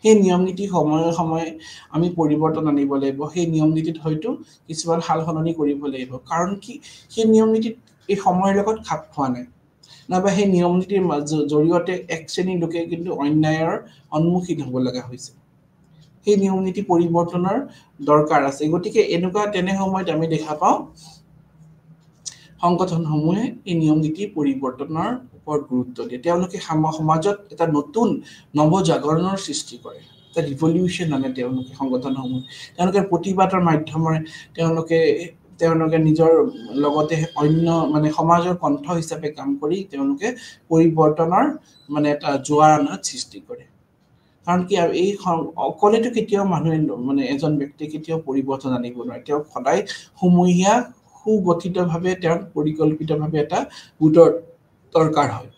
সেই নিয়ম নীতি সময়ে সময়ে আমি পৰিৱৰ্তন আনিব লাগিব সেই নিয়ম নীতিত হয়তো কিছুমান সালসলনি কৰিব লাগিব কাৰণ কি সেই নিয়ম নীতিত এই সময়ৰ লগত খাপ খোৱা নাই নাইবা সেই নিয়ম নীতিৰ জৰিয়তে এক শ্ৰেণীৰ লোকে কিন্তু অন্যায়ৰ সন্মুখীন হ'ব লগা হৈছে সেই নিয়ম নীতি পৰিৱৰ্তনৰ দৰকাৰ আছে গতিকে এনেকুৱা তেনে সময়ত আমি দেখা পাওঁ সংগঠনসমূহে এই নিয়ম নীতি পৰিৱৰ্তনৰ ওপৰত গুৰুত্ব দিয়ে তেওঁলোকে সমাজত এটা নতুন নৱজাগৰণৰ সৃষ্টি কৰে এটা ৰিভলিউচন আনে তেওঁলোকে সংগঠনসমূহে তেওঁলোকে প্ৰতিবাদৰ মাধ্যমেৰে তেওঁলোকে নিজৰ লগতে অন্য মানে সমাজৰ কণ্ঠ হিচাপে কাম কৰি তেওঁলোকে পৰিৱৰ্তনৰ মানে এটা জোৱাৰ অনাৰ সৃষ্টি কৰে কাৰণ কি এই অকলেতো কেতিয়াও মানুহে মানে এজন ব্যক্তি কেতিয়াও পৰিৱৰ্তন আনিব নোৱাৰে তেওঁ সদায় সমূহীয়া সুগঠিতভাৱে তেওঁ পৰিকল্পিতভাৱে এটা গোটৰ দৰকাৰ হয়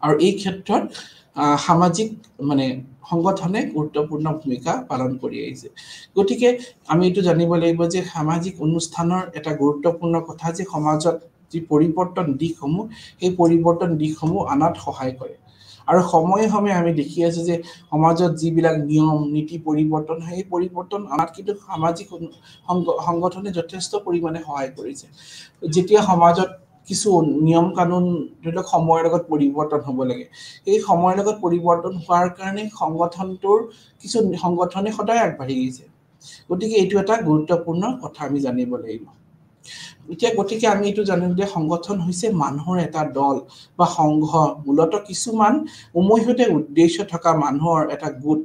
আৰু এই ক্ষেত্ৰত সামাজিক মানে সংগঠনে গুৰুত্বপূৰ্ণ ভূমিকা পালন কৰি আহিছে গতিকে আমি এইটো জানিব লাগিব যে সামাজিক অনুষ্ঠানৰ এটা গুৰুত্বপূৰ্ণ কথা যে সমাজত যি পৰিৱৰ্তন দিশসমূহ সেই পৰিৱৰ্তন দিশসমূহ আনাত সহায় কৰে আৰু সময়ে সময়ে আমি দেখি আছো যে সমাজত যিবিলাক নিয়ম নীতি পৰিৱৰ্তন সেই পৰিৱৰ্তন আনাত কিন্তু সামাজিক সংগঠনে যথেষ্ট পৰিমাণে সহায় কৰিছে যেতিয়া সমাজত কিছু নিয়ম কানুন ধৰি লওক সময়ৰ লগত পৰিৱৰ্তন হ'ব লাগে এই সময়ৰ লগত পৰিৱৰ্তন হোৱাৰ কাৰণে সংগঠনটোৰ কিছু সংগঠনে সদায় আগবাঢ়ি গৈছে গতিকে এইটো এটা গুৰুত্বপূৰ্ণ কথা আমি জানিব লাগিব এতিয়া গতিকে আমি এইটো জানিম যে সংগঠন হৈছে মানুহৰ এটা দল বা সংঘ মূলতঃ কিছুমান উমৈহতীয়া উদ্দেশ্য থকা মানুহৰ এটা গোট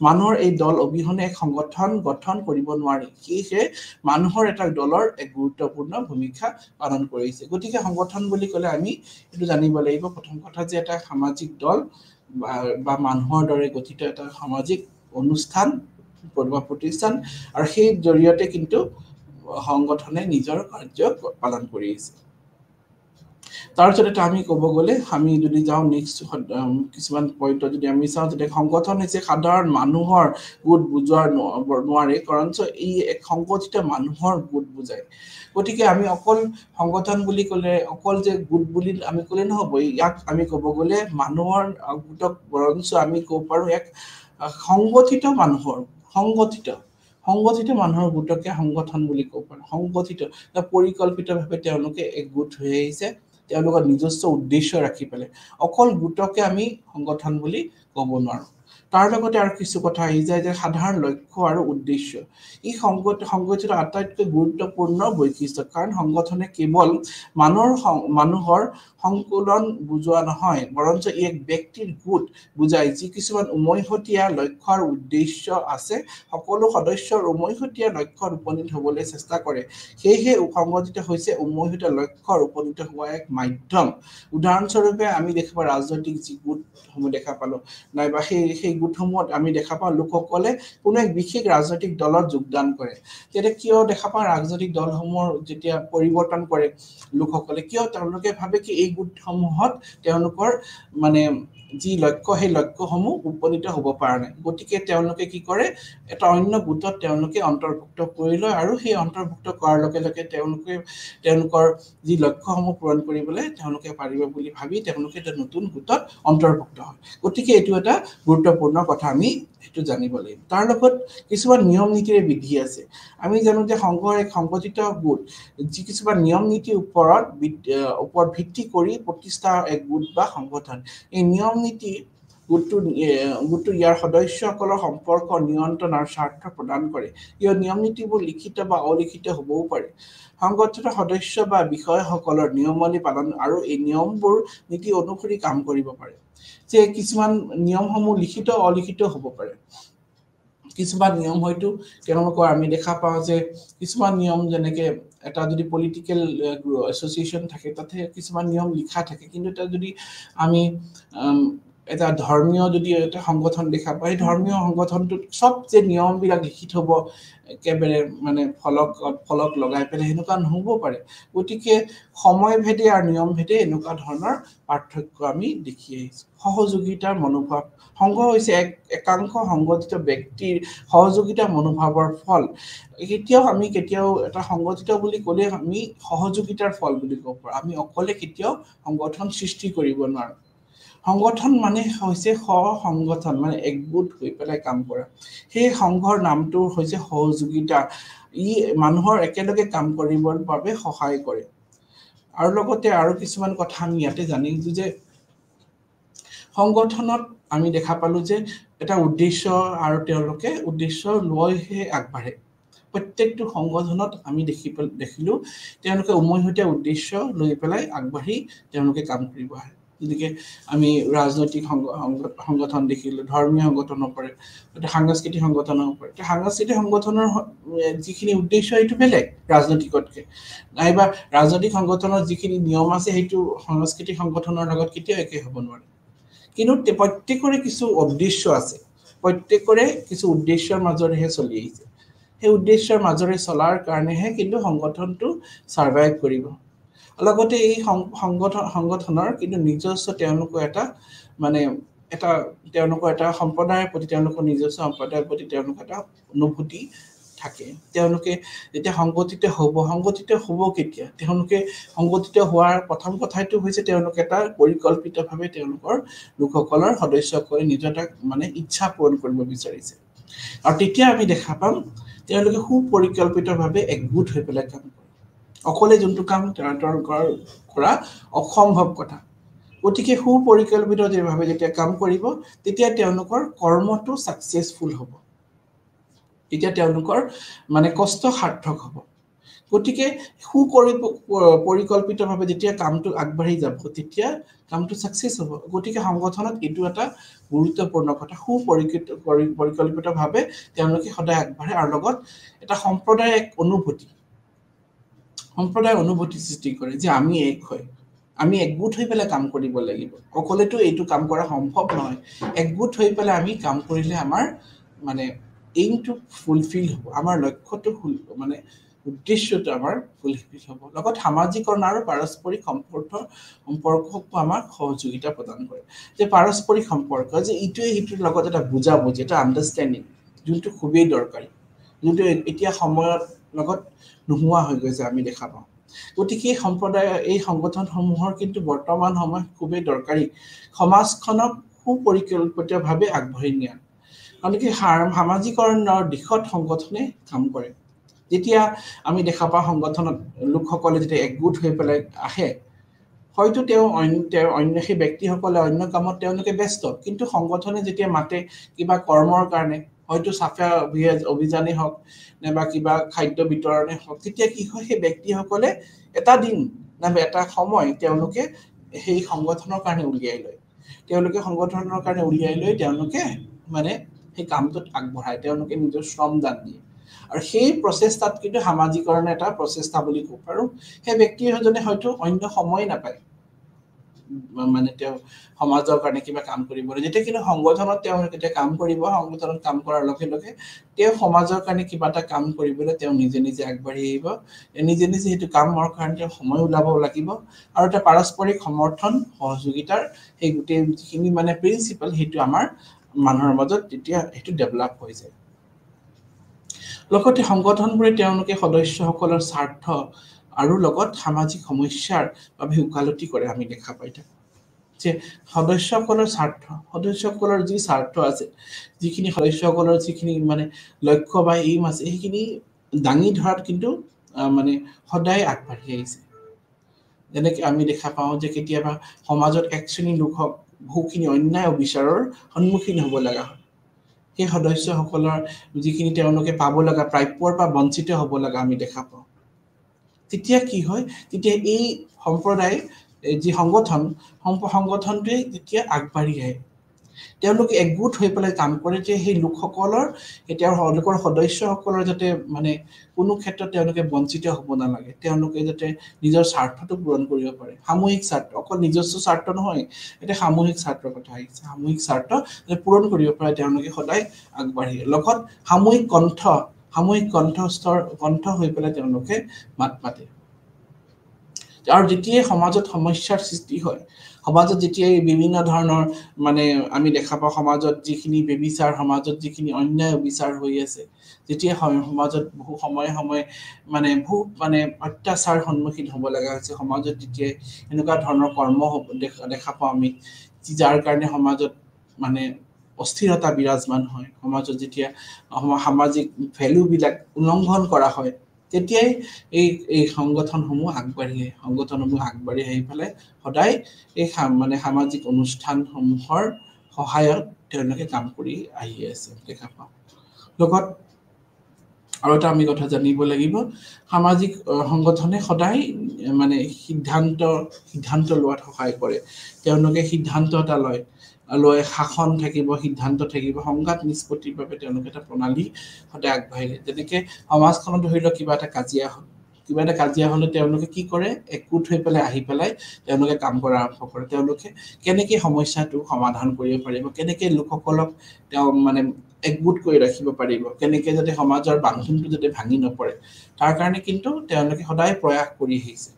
মানুহৰ এই দল অবিহনে এক সংগঠন গঠন কৰিব নোৱাৰি সেয়ে মানুহৰ এটা দলৰ এক গুৰুত্বপূৰ্ণ ভূমিকা পালন কৰিছে গতিকে সংগঠন বুলি ক'লে আমি এইটো জানিব লাগিব প্ৰথম কথা যে এটা সামাজিক দল বা মানুহৰ দৰে গঠিত এটা সামাজিক অনুষ্ঠান প্ৰতিষ্ঠান আৰু সেই জৰিয়তে কিন্তু সংগঠনে নিজৰ কাৰ্য পালন কৰি আছে তাৰপিছত আমি ক'ব গ'লে আমি যদি যাওঁ নেক্সট কিছুমান পইণ্টত যদি আমি চাওঁ যে সংগঠন হৈছে সাধাৰণ মানুহৰ গোট বুজোৱাৰ নোৱাৰে কাৰণ ই এক সংগঠিত মানুহৰ গোট বুজায় গতিকে আমি অকল সংগঠন বুলি ক'লে অকল যে গোট বুলি আমি ক'লে নহ'ব ইয়াক আমি ক'ব গ'লে মানুহৰ গোটক বৰঞ্চ আমি ক'ব পাৰোঁ এক সংগঠিত মানুহৰ সংগঠিত মানুহৰ গোটকে সংগঠন বুলি ক'ব পাৰোঁ সংগঠিত পৰিকল্পিতভাৱে তেওঁলোকে এক গোট হৈ আহিছে তেওঁলোকৰ নিজস্ব উদ্দেশ্য ৰাখি পেলাই অকল গোটকে আমি সংগঠন বুলি ক'ব নোৱাৰো তাৰ লগতে আৰু কিছু কথা আহি যায় যে সাধাৰণ লক্ষ্য আৰু উদ্দেশ্য ই সংগঠিত আটাইতকৈ গুৰুত্বপূৰ্ণ বৈশিষ্ট্য কাৰণ সংগঠনে কেৱল মানুহৰ সংকলন বুজোৱা নহয় বৰঞ্চ ই এক ব্যক্তিৰ গোট বুজায় যি কিছুমান উমৈহতীয়া লক্ষ্য আৰু উদ্দেশ্য আছে সকলো সদস্যৰ উমৈহতীয়া লক্ষ্যত উপনীত হ'বলৈ চেষ্টা কৰে সেয়েহে সংগঠিত হৈছে উমৈহতীয়া লক্ষ্যত উপনীত হোৱা এক মাধ্যম উদাহৰণস্বৰূপে আমি দেখিব ৰাজনৈতিক যি গোটসমূহ দেখা পালো নাইবা সেই গোটসমূহত আমি দেখা পাওঁ লোকসকলে কোনো এক বিশেষ ৰাজনৈতিক দলত যোগদান কৰে তেতিয়া কিয় দেখা পাওঁ ৰাজনৈতিক দলসমূহৰ যেতিয়া পৰিৱৰ্তন কৰে লোকসকলে কিয় তেওঁলোকে ভাবে কি এই গোটসমূহত তেওঁলোকৰ মানে যি লক্ষ্য সেই লক্ষ্যসমূহ উপনীত হ'ব পৰা নাই গতিকে তেওঁলোকে কি কৰে এটা অন্য গোটত তেওঁলোকে অন্তৰ্ভুক্ত কৰি লয় আৰু সেই অন্তৰ্ভুক্ত কৰাৰ লগে লগে তেওঁলোকৰ যি লক্ষ্যসমূহ পূৰণ কৰিবলৈ তেওঁলোকে পাৰিব বুলি ভাবি তেওঁলোকে এটা নতুন গোটত অন্তৰ্ভুক্ত হয় গতিকে এইটো এটা গুৰুত্বপূৰ্ণ কথা আমি সেইটো জানিব লাগিব তাৰ লগত কিছুমান নিয়ম নীতিৰে বিধি আছে আমি জানো যে সংঘৰ এক সংগঠিত গোট যি কিছুমান নিয়ম নীতিৰ ওপৰত ভিত্তি কৰি প্ৰতিষ্ঠা এক গোট বা সংগঠন এই নিয়ম নীতি গোটটো ইয়াৰ সদস্যসকলৰ সম্পৰ্ক নিয়ন্ত্ৰণ আৰু স্বাৰ্থ প্ৰদান কৰে ইয়াৰ নিয়ম নীতিবোৰ লিখিত বা অলিখিত হ'বও পাৰে সংগঠনৰ সদস্য বা বিষয়সকলৰ নিয়মাৱলী পালন আৰু এই নিয়মবোৰ নীতি অনুসৰি কাম কৰিব পাৰে যে কিছুমান নিয়মসমূহ লিখিত অলিখিত হ'ব পাৰে কিছুমান নিয়ম হয়তো তেওঁলোকৰ আমি দেখা পাওঁ যে কিছুমান নিয়ম যেনেকে এটা যদি পলিটিক্যাল এসোসিয়েশন থাকে তাতে কিছুমান নিয়ম লিখা থাকে কিন্তু এটা যদি আমি এটা ধৰ্মীয় যদি এটা সংগঠন দেখা পায় ধৰ্মীয় সংগঠনটোত সব যে নিয়মবিলাক লিখিত হ'ব একেবাৰে মানে ফলক লগাই পেলাই হেনেকুৱা নহ'ব পাৰে গতিকে সময় ভেদে আৰু নিয়ম ভেদে এনেকুৱা ধৰণৰ পাৰ্থক্য আমি দেখি আহিছো সহযোগিতাৰ মনোভাৱ সংঘ হৈছে একাংশ সংগঠিত ব্যক্তিৰ সহযোগিতা মনোভাৱৰ ফল আমি কেতিয়াও এটা সংগঠিত বুলি ক'লে আমি সহযোগিতাৰ ফল বুলি ক'ব পাৰোঁ আমি অকলে কেতিয়াও সংগঠন সৃষ্টি কৰিব নোৱাৰো সংগঠন মানে হৈছে সংগঠন মানে একগোট হৈ পেলাই কাম কৰা সেই সংঘৰ নামটো হৈছে সহযোগিতা ই মানুহৰ একেলগে কাম কৰিবৰ বাবে সহায় কৰে আৰু লগতে আৰু কিছুমান কথা আমি ইয়াতে জানিছো যে সংগঠনত আমি দেখা পালো যে এটা উদ্দেশ্য আৰু তেওঁলোকে উদ্দেশ্য লৈহে আগবাঢ়ে প্ৰত্যেকটো সংগঠনত আমি দেখিলো তেওঁলোকে উমৈহতীয়া উদ্দেশ্য লৈ পেলাই আগবাঢ়ি তেওঁলোকে কাম কৰিব আহে গতিকে আমি ৰাজনৈতিক সংগঠন দেখিলো ধৰ্মীয় সংগঠনৰ পাৰে সাংস্কৃতিক সংগঠনৰ পাৰে সাংস্কৃতিক সংগঠনৰ যিখিনি উদ্দেশ্য এইটো বেলেগ ৰাজনৈতিকতকে নাইবা ৰাজনৈতিক সংগঠনৰ যিখিনি নিয়ম আছে সেইটো সাংস্কৃতিক সংগঠনৰ লগত কেতিয়াও একে হ'ব নোৱাৰে কিন্তু প্ৰত্যেকৰে কিছু উদ্দেশ্য আছে প্ৰত্যেকৰে কিছু উদ্দেশ্যৰ মাজৰেহে চলি আহিছে সেই উদ্দেশ্যৰ মাজৰে চলাৰ কাৰণেহে কিন্তু সংগঠনটো সাৰ্ভাইভ কৰিব লগতে এই সংগঠনৰ কিন্তু নিজস্ব তেওঁলোকৰ এটা মানে তেওঁলোকৰ এটা সম্প্ৰদায়ৰ প্ৰতি তেওঁলোকৰ নিজস্ব সম্প্ৰদায়ৰ প্ৰতি তেওঁলোকৰ এটা অনুভূতি থাকে তেওঁলোকে যেতিয়া সংগঠিত হ'ব কেতিয়া তেওঁলোকে সংগঠিত হোৱাৰ প্ৰথম কথাটো হৈছে তেওঁলোকে এটা পৰিকল্পিতভাৱে তেওঁলোকৰ লোকসকলৰ সদস্যসকলে নিজৰ মানে ইচ্ছা পূৰণ কৰিব বিচাৰিছে আৰু তেতিয়া আমি দেখা পাম তেওঁলোকে সুপৰিকল্পিতভাৱে একগোট হৈ পেলাই কাম কৰে অকলে যোনটো কাম তেওঁলোকৰ কৰা অসম্ভৱ কথা গতিকে সুপৰিকল্পিতভাৱে যেতিয়া কাম কৰিব তেতিয়া তেওঁলোকৰ কৰ্মটো সাকসেসফুল হ'ব তেতিয়া তেওঁলোকৰ মানে কষ্ট সাৰ্থক হ'ব গতিকে পৰিকল্পিতভাৱে যেতিয়া কামটো আগবাঢ়ি যাব তেতিয়া কামটো সাকসেস হ'ব গতিকে সংগঠনত এইটো এটা গুৰুত্বপূৰ্ণ কথা পৰিকল্পিতভাৱে তেওঁলোকে সদায় আগবাঢ়ে আৰু লগত এটা সম্প্ৰদায়ৰ এক অনুভূতি সৃষ্টি কৰে যে আমি এক হয় আমি একগোট হৈ পেলাই কাম কৰিব লাগিব অকলেতো এইটো কাম কৰা সম্ভৱ নহয় একগোট হৈ পেলাই আমি কাম কৰিলে আমাৰ মানে এইটো ফুলফিল হ'ব আমাৰ লক্ষ্যটো মানে উদ্দেশ্যটো আমাৰ ফুলফিল হ'ব লগত সামাজিকৰণ আৰু পাৰস্পৰিক সম্পৰ্ককো আমাক সহযোগিতা প্ৰদান কৰে যে পাৰস্পৰিক সম্পৰ্ক যে ইটোৱে সিটোৰ লগত এটা বুজাবুজি এটা আন্ডাৰষ্টেণ্ডিং যোনটো খুবেই দৰকাৰী যোনটো এতিয়া সময়ৰ লগত নোহোৱা হৈ গৈছে আমি দেখা পাওঁ গতিকে এই সংগঠনসমূহৰ কিন্তু বৰ্তমান সময় খুবেই দৰকাৰী সমাজখনক সুপৰিকল্পিতভাৱে আগবাঢ়ি নিয়া গতিকে সামাজিকৰণৰ দিশত সংগঠনে কাম কৰে যেতিয়া আমি দেখা পাওঁ সংগঠনত লোকসকলে যেতিয়া একগোট হৈ পেলাই আহে হয়তো অন্য সেই ব্যক্তিসকলে অন্য কামত তেওঁলোকে ব্যস্ত কিন্তু সংগঠনে যেতিয়া মাতে কিবা কৰ্মৰ কাৰণে হয়তো চাফা অভিযানেই হওক নাইবা কিবা খাদ্য বিতৰণে হওক তেতিয়া কি হয় সেই ব্যক্তিসকলে এটা দিন নাইবা এটা সময় তেওঁলোকে সেই সংগঠনৰ কাৰণে উলিয়াই লয় তেওঁলোকে মানে সেই কামটোত আগবঢ়ায় তেওঁলোকে নিজৰ শ্ৰমদান দিয়ে আৰু সেই প্ৰচেষ্টাত কিন্তু সামাজিকৰণৰ এটা প্ৰচেষ্টা বুলি ক'ব পাৰো সেই ব্যক্তিজনে হয়তো অন্য সময় নাপায় মানে তেওঁ সমাজৰ কাৰণে কিবা কাম কৰিব যেতিয়া কিন্তু সংগঠনত তেওঁ কেতিয়া কাম কৰিব সংগঠনত কাম কৰাৰ লগে লগে তেওঁ সমাজৰ কাৰণে কিবা এটা কাম কৰিবলৈ তেওঁ নিজে নিজে আগবাঢ়ি আহিব নিজে নিজে সেইটো কামৰ কাৰণে তেওঁ সময় ওলাব লাগিব আৰু এটা পাৰস্পৰিক সমৰ্থন সহযোগিতাৰ এই গোটেই যিখিনি মানে প্ৰিন্সিপাল সেইটো আমাৰ মানুহৰ মাজত তেতিয়া সেইটো ডেভেলপ হৈ যায় লগতে সংগঠনবোৰে তেওঁলোকে সদস্যসকলৰ স্বাৰ্থ আৰু লগত সামাজিক সমস্যাৰ বাবে উকালতি কৰে আমি দেখা পাই থাকোঁ যে সদস্যসকলৰ সদস্যসকলৰ যি স্বাৰ্থ আছে যিখিনি সদস্যসকলৰ যিখিনি মানে লক্ষ্য বা এইম আছে সেইখিনি দাঙি ধৰাত কিন্তু মানে সদায় আগবাঢ়ি আহিছে যেনেকৈ আমি দেখা পাওঁ যে কেতিয়াবা সমাজত এক শ্ৰেণীৰ লোকক বহুখিনি অন্যায় অবিচাৰৰ সন্মুখীন হ'ব লগা হয় সেই সদস্যসকলৰ যিখিনি তেওঁলোকে পাব লগা প্ৰাপ্যৰ পৰা বঞ্চিত হ'ব লগা আমি দেখা পাওঁ তেতিয়া কি হয় তেতিয়া এই সম্প্ৰদায় যি সংগঠনটোৱে যেতিয়া আগবাঢ়ি আহে তেওঁলোকে একগোট হৈ পেলাই কাম কৰে যে সেই লোকসকলৰ তেওঁলোকৰ সদস্যসকলৰ যাতে মানে কোনো ক্ষেত্ৰত তেওঁলোকে বঞ্চিত হ'ব নালাগে তেওঁলোকে যাতে নিজৰ স্বাৰ্থটো পূৰণ কৰিব পাৰে সামূহিক স্বাৰ্থ অকল নিজস্ব স্বাৰ্থ নহয় এটা সামূহিক স্বাৰ্থৰ কথা আহিছে সামূহিক স্বাৰ্থ পূৰণ কৰিব পাৰে তেওঁলোকে সদায় আগবাঢ়ি লগত সামূহিক কণ্ঠ হৈ পেলাই তেওঁলোকে মাত মাতে আৰু যেতিয়াই সমাজত সমস্যাৰ সৃষ্টি হয় সমাজত যেতিয়াই বিভিন্ন ধৰণৰ মানে আমি দেখা পাওঁ সমাজত যিখিনি বেবিচাৰ সমাজত যিখিনি অন্যায় অবিচাৰ হৈ আছে যেতিয়া সমাজত বহু সময়ে মানে বহুত মানে অত্যাচাৰ সন্মুখীন হ'ব লগা হৈছে সমাজত যেতিয়াই এনেকুৱা ধৰণৰ কৰ্ম দেখা পাওঁ আমি যাৰ কাৰণে সমাজত মানে অস্থিৰতা বিৰাজমান হয় সমাজত যেতিয়া সামাজিক ভেলুবিলাক উলংঘন কৰা হয় তেতিয়াই এই সংগঠনসমূহ আগবাঢ়ি আহি পেলাই সদায় এই মানে সামাজিক অনুষ্ঠানসমূহৰ সহায়ত তেওঁলোকে কাম কৰি আহি আছে দেখা পাওঁ লগত আৰু এটা আমি কথা জানিব লাগিব সামাজিক সংগঠনে সদায় মানে সিদ্ধান্ত লোৱাত সহায় কৰে তেওঁলোকে সিদ্ধান্ত এটা লৈ শাসন থাকিব সিদ্ধান্ত থাকিব সংঘাত নিষ্পত্তিৰ বাবে তেওঁলোকে এটা প্ৰণালী সদায় আগবাঢ়িলে যেনেকে সমাজখনত ধৰি লওক কিবা এটা কাজিয়া হ'লে তেওঁলোকে কি কৰে একগোট হৈ পেলাই আহি পেলাই তেওঁলোকে কাম কৰা আৰম্ভ কৰে তেওঁলোকে কেনেকৈ সমস্যাটো সমাধান কৰিব পাৰিব কেনেকৈ লোকসকলক তেওঁ মানে একগোট কৰি ৰাখিব পাৰিব কেনেকৈ যাতে সমাজৰ বান্ধোনটো যাতে ভাঙি নপৰে তাৰ কাৰণে কিন্তু তেওঁলোকে সদায় প্ৰয়াস কৰি আহিছে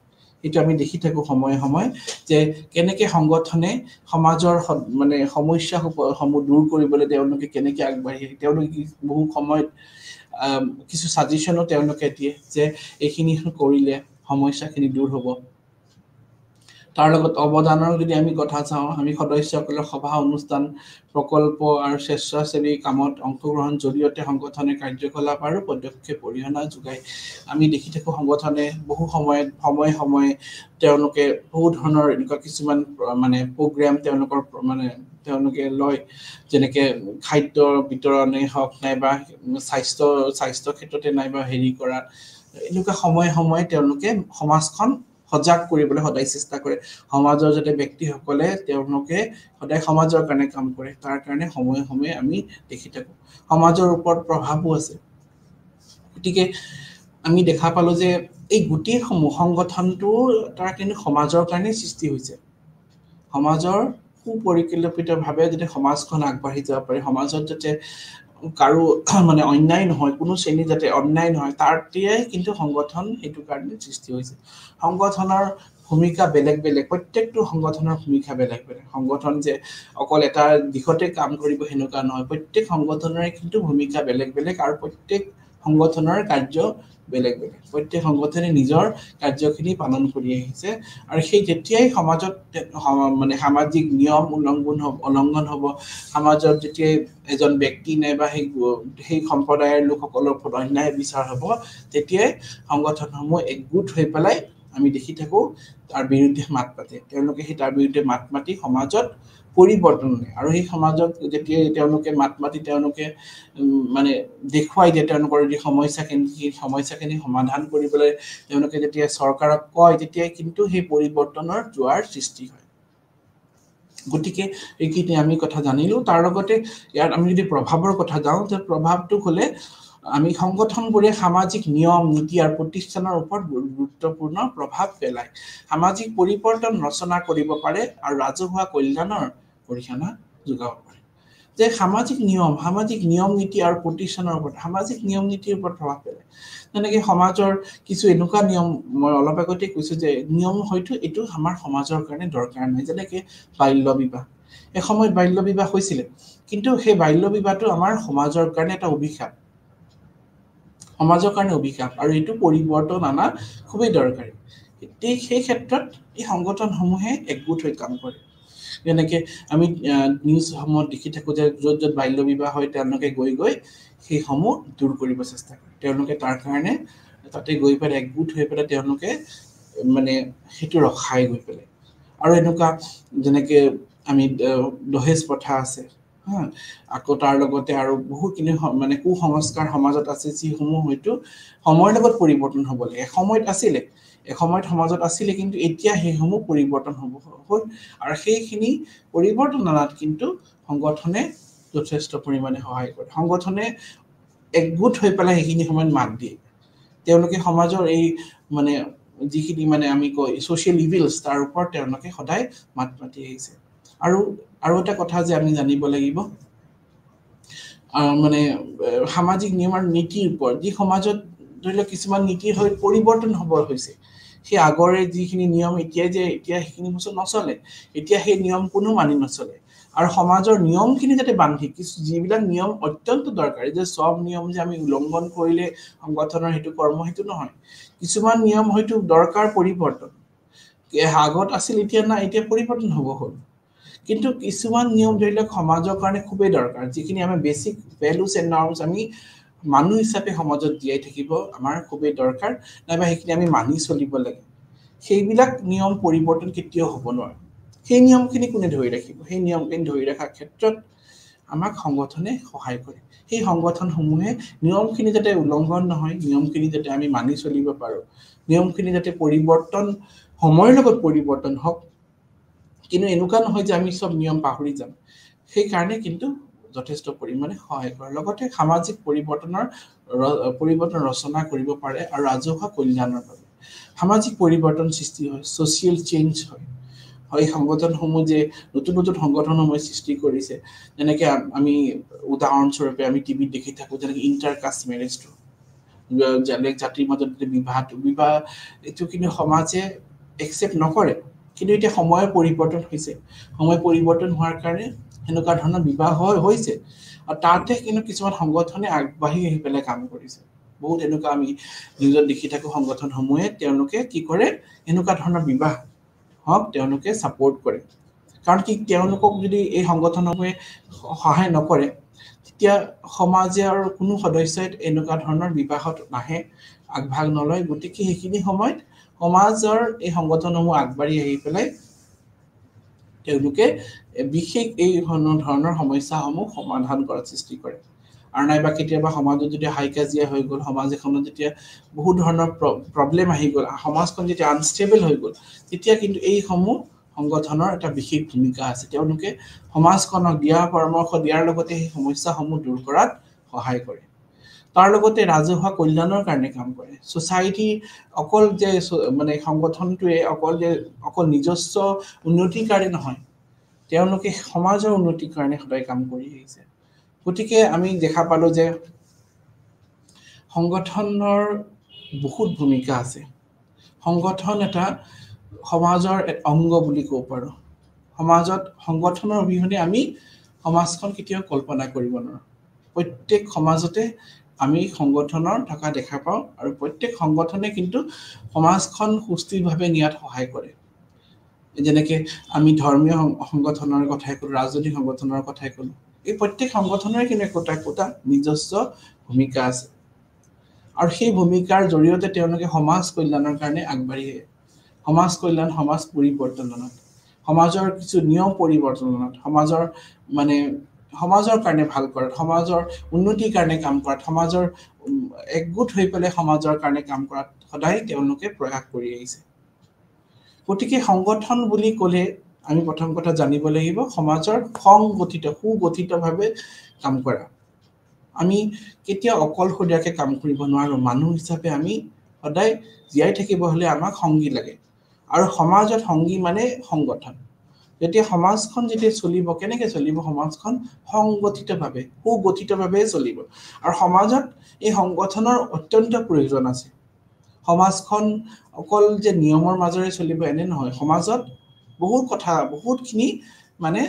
এইটো আমি দেখি থাকোঁ সময়ে যে কেনেকৈ সংগঠনে সমাজৰ মানে সমস্যাসমূহ দূৰ কৰিবলৈ তেওঁলোকে কেনেকৈ আগবাঢ়ি আহে তেওঁলোকে বহু সময়ত কিছু সাজেশনো তেওঁলোকে দিয়ে যে এইখিনি কৰিলে সমস্যাখিনি দূৰ হ'ব তাৰ লগত অৱদানৰ যদি আমি কথা চাওঁ আমি সদস্যসকলৰ সভা অনুষ্ঠান প্ৰকল্প আৰু স্বেচ্ছাসেৱী কামত অংশগ্ৰহণ জৰিয়তে সংগঠনে কাৰ্যকলাপ আৰু পদক্ষেপ অৰিহণা যোগায় আমি দেখি থাকোঁ সংগঠনে বহু সময়ে তেওঁলোকে বহু ধৰণৰ এনেকুৱা কিছুমান মানে প্ৰগ্ৰাম তেওঁলোকে লয় যেনেকৈ খাদ্য বিতৰণে হওক নাইবা স্বাস্থ্য ক্ষেত্ৰতে নাইবা হেৰি কৰা এনেকুৱা সময়ে তেওঁলোকে সমাজখন সজাগ কৰিবলৈ সদায় চেষ্টা কৰে সমাজৰ যাতে ব্যক্তিসকলে তেওঁলোকে সদায় সমাজৰ কাৰণে কাম কৰে তাৰ কাৰণে সময়ে আমি দেখি থাকোঁ সমাজৰ ওপৰত প্ৰভাৱো আছে গতিকে আমি দেখা পালোঁ যে এই গোটেই সংগঠনটো তাৰ কিন্তু সমাজৰ কাৰণে সৃষ্টি হৈছে সমাজৰ সুপৰিকল্পিতভাৱে যাতে সমাজখন আগবাঢ়ি যাব পাৰে সমাজত যাতে কাৰো মানে অন্যায় নহয় কোনো শ্ৰেণী যাতে অন্যায় নহয় তাৰ তিয়াই কিন্তু সংগঠন সেইটো কাৰণে সৃষ্টি হৈছে সংগঠনৰ ভূমিকা বেলেগ প্ৰত্যেকটো সংগঠনৰ ভূমিকা বেলেগ সংগঠন যে অকল এটা দিশতে কাম কৰিব সেনেকুৱা নহয় প্ৰত্যেক সংগঠনৰে কিন্তু ভূমিকা বেলেগ আৰু প্ৰত্যেক সংগঠনৰ কাৰ্য বেলেগ প্ৰত্যেক সংগঠনে নিজৰ কাৰ্যখিনি পালন কৰি আহিছে আৰু সেই যেতিয়াই সমাজত মানে সামাজিক নিয়ম উলংঘন হ'ব সমাজত যেতিয়াই এজন ব্যক্তি নাইবা সেই সম্প্ৰদায়ৰ লোকসকলৰ ওপৰত অন্যায় বিচাৰ হ'ব তেতিয়াই সংগঠনসমূহ একগোট হৈ পেলাই আমি দেখি থাকোঁ তাৰ বিৰুদ্ধে মাত মাতে তেওঁলোকে সেই তাৰ বিৰুদ্ধে মাত মাতি সমাজত পৰিৱৰ্তন আৰু সেই সমাজত যেতিয়া তেওঁলোকে মাত মাতি তেওঁলোকে মানে দেখুৱাই দিয়ে তেওঁলোকৰ যি সমস্যাখিনি সমাধান কৰিবলৈ তেওঁলোকে যেতিয়া চৰকাৰক কয় তেতিয়াই কিন্তু সেই পৰিৱৰ্তনৰ জোৱাৰ সৃষ্টি হয় গতিকে এইখিনি আমি কথা জানিলোঁ তাৰ লগতে ইয়াত আমি যদি প্ৰভাৱৰ কথা যাওঁ যে প্ৰভাৱটো হ'লে আমি সংগঠনবোৰে সামাজিক নিয়ম নীতি আৰু প্ৰতিষ্ঠানৰ ওপৰত গুৰুত্বপূৰ্ণ প্ৰভাৱ পেলায় সামাজিক পৰিৱৰ্তন ৰচনা কৰিব পাৰে আৰু ৰাজহুৱা কল্যাণৰ অৰিহণা যোগাব পাৰে যে সামাজিক নিয়ম নীতি আৰু প্ৰতিষ্ঠানৰ ওপৰত সামাজিক নিয়ম নীতিৰ ওপৰত প্ৰভাৱ পেলায় যেনেকৈ সমাজৰ কিছু এনেকুৱা নিয়ম মই অলপ আগতে কৈছো যে নিয়ম হয়তো এইটো আমাৰ সমাজৰ কাৰণে দৰকাৰ নাই যেনেকৈ বাল্য বিবাহ এসময়ত বাল্য বিবাহ হৈছিল কিন্তু সেই বাল্য বিবাহটো আমাৰ সমাজৰ কাৰণে এটা অভিশাপ সমাজৰ কাৰণে অভিশাপ আৰু এইটো পৰিৱৰ্তন আনা খুবেই দৰকাৰী সেই ক্ষেত্ৰত এই সংগঠনসমূহে একগোট হৈ কাম কৰে যেনেকৈ আমি নিউজসমূহত দেখি থাকো যে য'ত য'ত বাল্য বিবাহ হয় তেওঁলোকে গৈ সেইসমূহ দূৰ কৰিব চেষ্টা কৰে তেওঁলোকে তাৰ কাৰণে তাতে গৈ পেলাই একগোট হৈ পেলাই তেওঁলোকে মানে সেইটো ৰখাই গৈ পেলাই আৰু এনেকুৱা যেনেকৈ আমি দহেজ প্ৰথা আছে আকৌ তাৰ লগতে আৰু বহুখিনি মানে কুসংস্কাৰ সমাজত আছে যিসমূহ হয়তো সময়ৰ লগত পৰিৱৰ্তন হ'ব লাগে এসময়ত সমাজত আছিলে কিন্তু এতিয়া সেইসমূহ পৰিৱৰ্তন হ'ব হ'ল আৰু সেইখিনি পৰিৱৰ্তন অনাত কিন্তু সংগঠনে যথেষ্ট পৰিমাণে সহায় কৰে সংগঠনে একগোট হৈ পেলাই সেইখিনি সময়ত মাত দিয়ে তেওঁলোকে সমাজৰ এই মানে যিখিনি মানে আমি কয় ছ'চিয়েল ইভিলছ তাৰ ওপৰত তেওঁলোকে সদায় মাত মাতি আহিছে আৰু এটা কথা যে আমি জানিব লাগিব মানে সামাজিক নিয়ম আৰু নীতিৰ ওপৰত যি সমাজত ধৰি লওক কিছুমান নীতিৰ হৈ পৰিৱৰ্তন হ'ব হৈছে সেই আগৰে যিখিনি নিয়ম এতিয়া সেইখিনি বস্তু নচলে এতিয়া সেই নিয়ম কোনো মানি নচলে আৰু সমাজৰ নিয়মখিনি যাতে বান্ধি যিবিলাক নিয়ম অত্যন্ত দৰকাৰী যে সব নিয়ম যে আমি উলংঘন কৰিলে সংগঠনৰ সেইটো কৰ্ম সেইটো নহয় কিছুমান নিয়ম হয়তো দৰকাৰ পৰিৱৰ্তন আগত আছিল এতিয়া না এতিয়া পৰিৱৰ্তন হ'ব হ'ল কিন্তু কিছুমান নিয়ম ধৰি লওক সমাজৰ কাৰণে খুবেই দৰকাৰ যিখিনি আমাৰ বেছিক ভেলুজ এণ্ড নৰ্মছ আমি মানুহ হিচাপে সমাজত জীয়াই থাকিব আমাৰ খুবেই দৰকাৰ নাইবা সেইখিনি আমি মানি চলিব লাগে সেইবিলাক নিয়ম পৰিৱৰ্তন কেতিয়াও হ'ব নোৱাৰে সেই নিয়মখিনি কোনে ধৰি ৰাখিব সেই নিয়মখিনি ধৰি ৰখাৰ ক্ষেত্ৰত আমাক সংগঠনে সহায় কৰে সেই সংগঠনসমূহে নিয়মখিনি যাতে উলংঘন নহয় নিয়মখিনি যাতে আমি মানি চলিব পাৰোঁ নিয়মখিনি যাতে পৰিৱৰ্তন সময়ৰ লগত পৰিৱৰ্তন হওক কিন্তু এনেকুৱা নহয় যে আমি সব নিয়ম পাহৰি যাম সেইকাৰণে কিন্তু যথেষ্ট পৰিমাণে সহায় কৰে লগতে সামাজিক পৰিৱৰ্তন ৰচনা কৰিব পাৰে আৰু ৰাজহুৱা কল্যাণৰ বাবে সামাজিক পৰিৱৰ্তন সৃষ্টি হয় ছ'চিয়েল চেঞ্জ হয় এই সংগঠনসমূহ যে নতুন সংগঠনসমূহে সৃষ্টি কৰিছে যেনেকৈ আমি উদাহৰণস্বৰূপে আমি টিভিত দেখি থাকোঁ যেনেকৈ ইণ্টাৰকাষ্ট মেৰেজটো জাতিৰ মাজত বিবাহ এইটো কিন্তু সমাজে একচেপ্ট নকৰে কিন্তু এতিয়া সময়ৰ পৰিৱৰ্তন হৈছে সময় পৰিৱৰ্তন হোৱাৰ কাৰণে সেনেকুৱা ধৰণৰ বিবাহ হৈছে আৰু তাতে কিন্তু কিছুমান সংগঠনে আগবাঢ়ি আহি পেলাই কাম কৰিছে বহুত এনেকুৱা আমি নিউজত দেখি থাকোঁ সংগঠনসমূহে তেওঁলোকে কি কৰে এনেকুৱা ধৰণৰ বিবাহ হওক তেওঁলোকে ছাপোৰ্ট কৰে কাৰণ কি তেওঁলোকক যদি এই সংগঠনসমূহে সহায় নকৰে তেতিয়া সমাজৰ কোনো সদস্যই এনেকুৱা ধৰণৰ বিবাহত নাহে আগভাগ নলয় গতিকে সেইখিনি সময়ত সমাজৰ এই সংগঠনসমূহ আগবাঢ়ি আহি পেলাই তেওঁলোকে বিশেষ এই ধৰণৰ সমস্যাসমূহ সমাধান কৰাৰ সৃষ্টি কৰে আৰু নাইবা কেতিয়াবা সমাজত যেতিয়া হাই কাজিয়া হৈ গ'ল সমাজ এখনত যেতিয়া বহুত ধৰণৰ প্ৰব্লেম আহি গ'ল সমাজখন যেতিয়া আনষ্টেবল হৈ গ'ল তেতিয়া কিন্তু এইসমূহ সংগঠনৰ এটা বিশেষ ভূমিকা আছে তেওঁলোকে সমাজখনক পৰামৰ্শ দিয়াৰ লগতে সেই সমস্যাসমূহ দূৰ কৰাত সহায় কৰে তাৰ লগতে ৰাজহুৱা কল্যাণৰ কাৰণে কাম কৰে সোসাইটি অকল যে মানে সংগঠনটোৱে অকল নিজস্ব উন্নতিৰ কাৰণে নহয় তেওঁলোকে সমাজৰ উন্নতিৰ কাৰণে সদায় কাম কৰি আহিছে গতিকে আমি দেখা পালো যে সংগঠনৰ বহুত ভূমিকা আছে সংগঠন এটা সমাজৰ অংগ বুলি ক'ব পাৰো সমাজত সংগঠনৰ অবিহনে আমি সমাজখন কেতিয়াও কল্পনা কৰিব নোৱাৰো প্ৰত্যেক সমাজতে আমি সংগঠনৰ থকা দেখা পাওঁ আৰু প্ৰত্যেক সংগঠনে কিন্তু সমাজখন সুস্থিৰভাৱে নিয়াত সহায় কৰে যেনেকৈ আমি ধৰ্মীয় সংগঠনৰ কথাই ক'লো ৰাজনৈতিক সংগঠনৰ কথাই ক'লো এই প্ৰত্যেক সংগঠনৰে কিন্তু একোটা নিজস্ব ভূমিকা আছে আৰু সেই ভূমিকাৰ জৰিয়তে তেওঁলোকে সমাজ কল্যাণৰ কাৰণে আগবাঢ়ি আহে সমাজ কল্যাণ সমাজ পৰিৱৰ্তনত সমাজৰ কিছু নিয়ম পৰিৱৰ্তনত সমাজৰ কাৰণে ভাল কৰাত সমাজৰ উন্নতিৰ কাৰণে কাম কৰাত সমাজৰ একগোট হৈ পেলাই সমাজৰ কাৰণে কাম কৰাত সদায় তেওঁলোকে প্ৰয়াস কৰি আহিছে গতিকে সংগঠন বুলি ক'লে আমি প্ৰথম কথা জানিব লাগিব সমাজৰ সুগঠিতভাৱে কাম কৰা আমি কেতিয়াও অকলশৰীয়াকৈ কাম কৰিব নোৱাৰোঁ। মানুহ হিচাপে আমি সদায় জীয়াই থাকিব হ'লে আমাক সংগী লাগে, আৰু সমাজত সংগী মানে সংগঠন। যেতিয়া সমাজখন যেতিয়া চলিব, কেনেকৈ চলিব? সমাজখন সংগঠিতভাৱে, সুগঠিতভাৱে চলিব, আৰু সমাজত এই সংগঠনৰ অত্যন্ত প্ৰয়োজন আছে। সমাজখন অকল যে নিয়মৰ মাজেৰে চলিব এনে নহয়, সমাজত বহুতখিনি মানে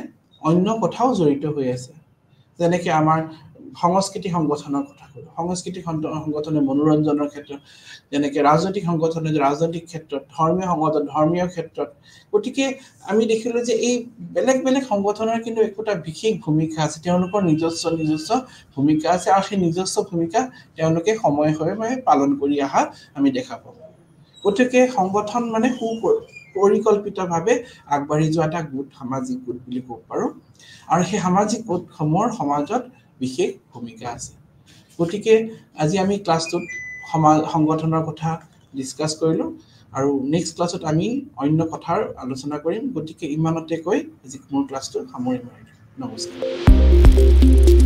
অন্য কথাও জড়িত হৈ আছে। যেনেকৈ আমাৰ সংস্কৃতি সংগঠনৰ কথা কলোঁ, সংস্কৃতি সংগঠনে মনোৰঞ্জনৰ ক্ষেত্ৰত, যেনেকৈ ৰাজনৈতিক সংগঠনে ৰাজনৈতিক ক্ষেত্ৰত, ধৰ্মীয় সংগঠন ধৰ্মীয় ক্ষেত্ৰত। গতিকে আমি দেখিলোঁ যে এই বেলেগ বেলেগ সংগঠনৰ কিন্তু একোটা বিশেষ ভূমিকা আছে, তেওঁলোকৰ নিজস্ব ভূমিকা আছে, আৰু সেই নিজস্ব ভূমিকা তেওঁলোকে সময়ে সময়ে পালন কৰি অহা আমি দেখা পাওঁ। গতিকে সংগঠন মানে সুপৰিকল্পিতভাৱে আগবাঢ়ি যোৱা এটা গোট, সামাজিক গোট বুলি ক'ব পাৰোঁ, আৰু সেই সামাজিক গোটসমূহৰ সমাজত বিশেষ ভূমিকা আছে। গতিকে আজি আমি ক্লাছটোত সংগঠনৰ কথা ডিছকাছ কৰিলোঁ, আৰু নেক্সট ক্লাছত আমি অন্য কথাৰ আলোচনা কৰিম। গতিকে ইমানতে কৈ আজি মোৰ ক্লাছটো সামৰি মাৰিলোঁ। নমস্কাৰ।